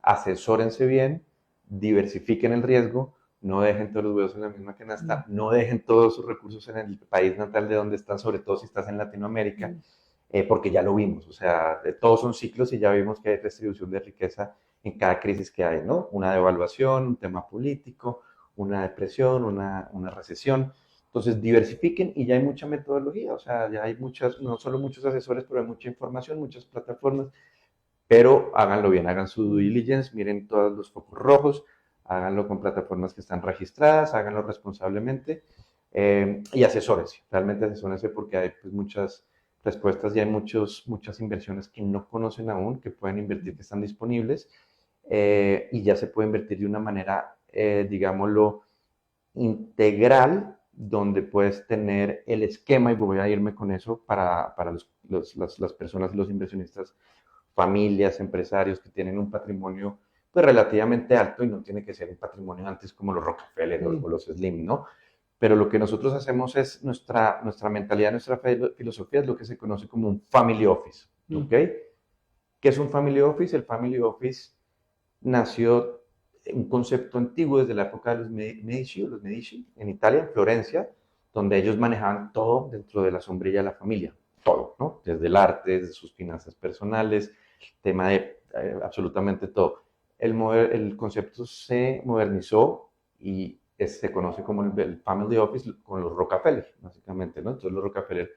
asesórense bien, diversifiquen el riesgo, no dejen todos los huevos en la misma Mm. canasta, no dejen todos sus recursos en el país natal de donde están, sobre todo si estás en Latinoamérica, Mm. porque ya lo vimos, o sea, todos son ciclos y ya vimos que hay distribución de riqueza en cada crisis que hay, ¿no? Una devaluación, un tema político, una depresión, una recesión. Entonces, diversifiquen y ya hay mucha metodología, o sea, ya hay muchas, no solo muchos asesores, pero hay mucha información, muchas plataformas, pero háganlo bien, hagan su due Mm. diligence, miren todos los focos rojos, háganlo con plataformas que están registradas, háganlo responsablemente y asesórense, realmente asesórense porque hay pues, muchas respuestas y hay muchas inversiones que no conocen aún, que pueden invertir, que están disponibles y ya se puede invertir de una manera, digámoslo, integral, donde puedes tener el esquema, y voy a irme con eso para las personas y los inversionistas, familias, empresarios que tienen un patrimonio pues relativamente alto y no tiene que ser un patrimonio antes como los Rockefeller o los Slim, ¿no? Pero lo que nosotros hacemos es nuestra mentalidad, nuestra filosofía es lo que se conoce como un family office, ¿ok? ¿Qué es un family office? El family office nació un concepto antiguo desde la época de los Medici en Italia, en Florencia, donde ellos manejaban todo dentro de la sombrilla de la familia, todo, ¿no? Desde el arte, desde sus finanzas personales, tema de absolutamente todo. El concepto se modernizó y se conoce como el Family Office con los Rockefeller, básicamente, ¿no? Entonces los Rockefeller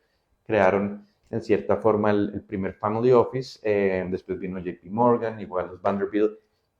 crearon en cierta forma el primer Family Office, después vino JP Morgan, igual los Vanderbilt,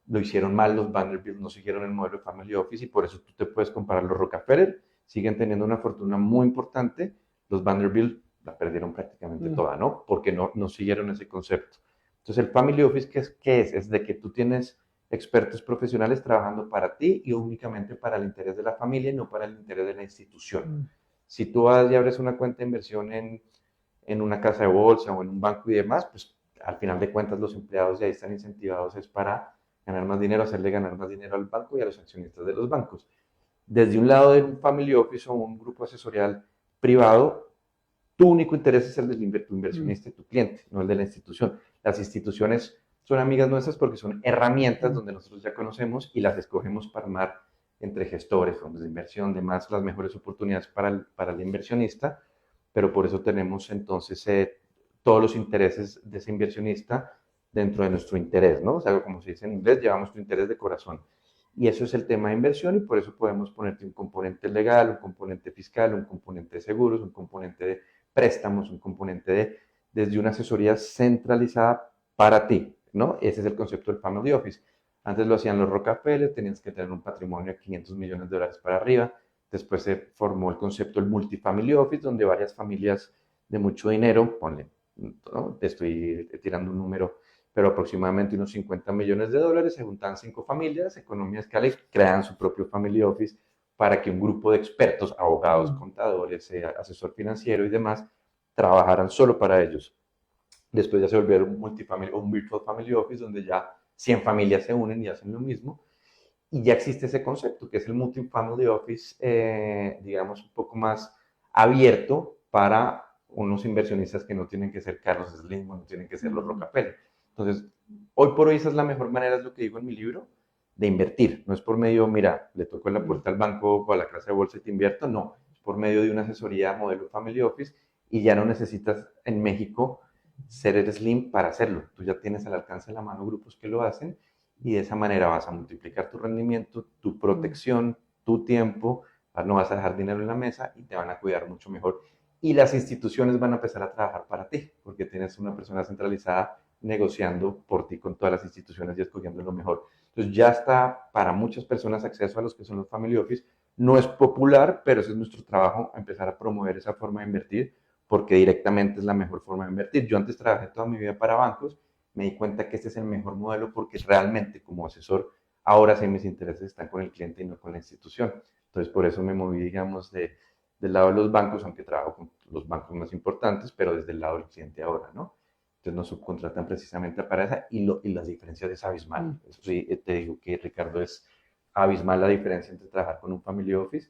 lo hicieron mal, los Vanderbilt no siguieron el modelo de Family Office y por eso tú te puedes comparar los Rockefeller, siguen teniendo una fortuna muy importante, los Vanderbilt la perdieron prácticamente toda, ¿no? Porque no siguieron ese concepto. Entonces el Family Office, ¿qué es? Es de que tú tienes expertos profesionales trabajando para ti y únicamente para el interés de la familia y no para el interés de la institución. Si tú vas y abres una cuenta de inversión en una casa de bolsa o en un banco y demás, pues al final de cuentas los empleados ya están incentivados es para ganar más dinero, hacerle ganar más dinero al banco y a los accionistas de los bancos. Desde un lado de un family office o un grupo asesorial privado, tu único interés es el de tu inversionista y tu cliente, no el de la institución. Las instituciones son amigas nuestras porque son herramientas donde nosotros ya conocemos y las escogemos para armar entre gestores, fondos de inversión, demás, las mejores oportunidades para el inversionista, pero por eso tenemos entonces todos los intereses de ese inversionista dentro de nuestro interés, ¿no? O sea, como se dice en inglés, llevamos tu interés de corazón. Y eso es el tema de inversión y por eso podemos ponerte un componente legal, un componente fiscal, un componente de seguros, un componente de préstamos, un componente desde una asesoría centralizada para ti, ¿no? Ese es el concepto del Family Office. Antes lo hacían los Rockefeller, tenías que tener un patrimonio de $500 millones para arriba. Después se formó el concepto del Multifamily Office, donde varias familias de mucho dinero, ponle, ¿no? Te estoy tirando un número, pero aproximadamente unos $50 millones, se juntan 5 familias, economía de escala y crean su propio Family Office para que un grupo de expertos, abogados, contadores, asesor financiero y demás, trabajaran solo para ellos. Después ya se volvieron un multifamily o un virtual family office donde ya 100 familias se unen y hacen lo mismo. Y ya existe ese concepto que es el multifamily office, digamos, un poco más abierto para unos inversionistas que no tienen que ser Carlos Slim o no tienen que ser los Rockefeller. Entonces, hoy por hoy esa es la mejor manera, es lo que digo en mi libro, de invertir. No es por medio, mira, le toco en la puerta al banco o a la casa de bolsa y te invierto, no. Es por medio de una asesoría modelo Family Office y ya no necesitas en México ser el Slim para hacerlo. Tú ya tienes al alcance de la mano grupos que lo hacen y de esa manera vas a multiplicar tu rendimiento, tu protección, tu tiempo, no vas a dejar dinero en la mesa y te van a cuidar mucho mejor. Y las instituciones van a empezar a trabajar para ti, porque tienes una persona centralizada negociando por ti con todas las instituciones y escogiendo lo mejor. Entonces ya está para muchas personas acceso a los que son los Family Office. No es popular, pero ese es nuestro trabajo, empezar a promover esa forma de invertir, porque directamente es la mejor forma de invertir. Yo antes trabajé toda mi vida para bancos, me di cuenta que este es el mejor modelo porque realmente como asesor, ahora sí mis intereses están con el cliente y no con la institución. Entonces por eso me moví, digamos, del lado de los bancos, aunque trabajo con los bancos más importantes, pero desde el lado del cliente ahora, ¿no? Entonces nos subcontratan precisamente para esa y las diferencias es abismal. Eso sí, te digo que Ricardo es abismal la diferencia entre trabajar con un family office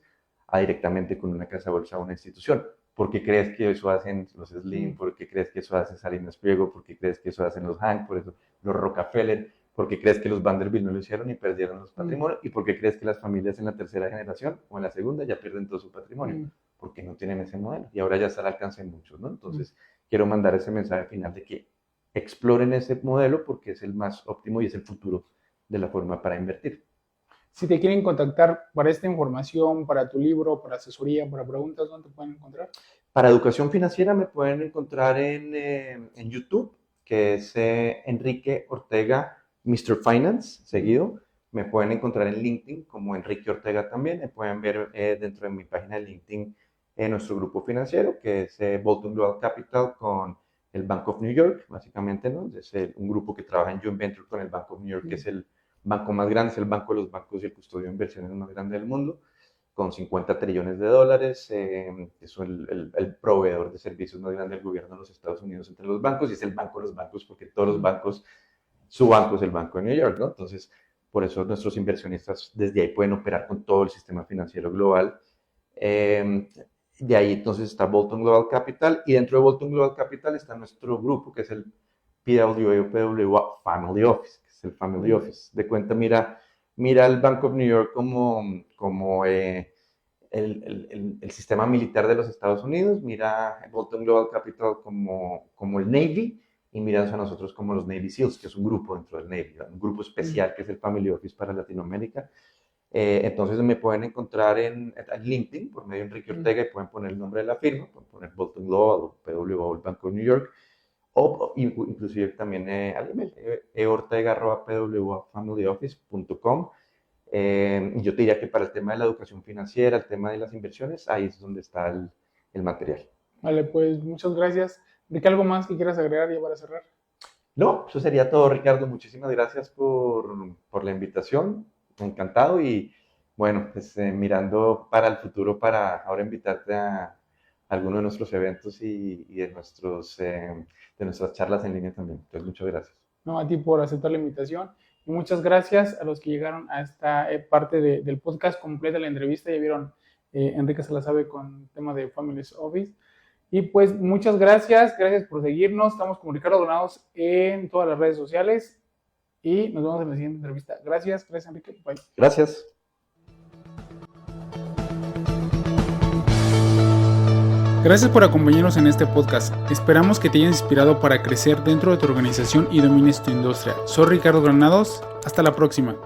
a directamente con una casa de bolsa o una institución. ¿Por qué crees que eso hacen los Slim? ¿Por qué crees que eso hace Salinas Pliego? ¿Por qué crees que eso hacen los Hank? Por eso los Rockefeller. ¿Por qué crees que los Vanderbilt no lo hicieron y perdieron los patrimonios? ¿Y por qué crees que las familias en la tercera generación o en la segunda ya pierden todo su patrimonio? Porque no tienen ese modelo y ahora ya está al alcance de muchos, ¿no? Entonces, quiero mandar ese mensaje final de que exploren ese modelo porque es el más óptimo y es el futuro de la forma para invertir. Si te quieren contactar para esta información, para tu libro, para asesoría, para preguntas, ¿dónde te pueden encontrar? Para educación financiera me pueden encontrar en YouTube, que es Enrique Ortega, Mr. Finance, seguido. Me pueden encontrar en LinkedIn como Enrique Ortega también. Me pueden ver dentro de mi página de LinkedIn nuestro grupo financiero, que es Bolton Global Capital con el Bank of New York, básicamente, ¿no? Es un grupo que trabaja en joint venture con el Bank of New York, que es el banco más grande, es el banco de los bancos y el custodio de inversiones más grande del mundo, con 50 trillones de dólares, es el proveedor de servicios más grande del gobierno de los Estados Unidos entre los bancos y es el banco de los bancos porque todos los bancos, su banco es el Banco de New York, ¿no? Entonces, Por eso nuestros inversionistas desde ahí pueden operar con todo el sistema financiero global. De ahí entonces está Bolton Global Capital, y dentro de Bolton Global Capital está nuestro grupo, que es el PWA o PWA Family Office, que es el Family Office. De cuenta, mira el Bank of New York como el sistema militar de los Estados Unidos, mira Bolton Global Capital como el Navy, y miras a nosotros como los Navy SEALs, que es un grupo dentro del Navy, un grupo especial que es el Family Office para Latinoamérica. Entonces me pueden encontrar en LinkedIn por medio de Enrique Ortega, y pueden poner el nombre de la firma, pueden poner Bolton Global o PWA o el Banco de New York, o inclusive también al email, eortega@pwafamilyoffice.com. Yo te diría que para el tema de la educación financiera, el tema de las inversiones, ahí es donde está el material. Vale, pues muchas gracias. ¿De algo más que quieras agregar ya para cerrar? No, eso sería todo, Ricardo. Muchísimas gracias por la invitación. Encantado, y bueno, pues mirando para el futuro, para ahora invitarte a alguno de nuestros eventos y de nuestras charlas en línea también. Entonces, muchas gracias. No, a ti por aceptar la invitación, y muchas gracias a los que llegaron a esta parte del podcast completa, la entrevista. Ya vieron, Enrique se la sabe con el tema de Family Office. Y pues muchas gracias por seguirnos. Estamos como Ricardo Granados en todas las redes sociales, y nos vemos en la siguiente entrevista. Gracias Enrique. Bye. Gracias. Gracias por acompañarnos en este podcast. Esperamos que te hayas inspirado para crecer dentro de tu organización y domines tu industria. Soy Ricardo Granados. Hasta la próxima.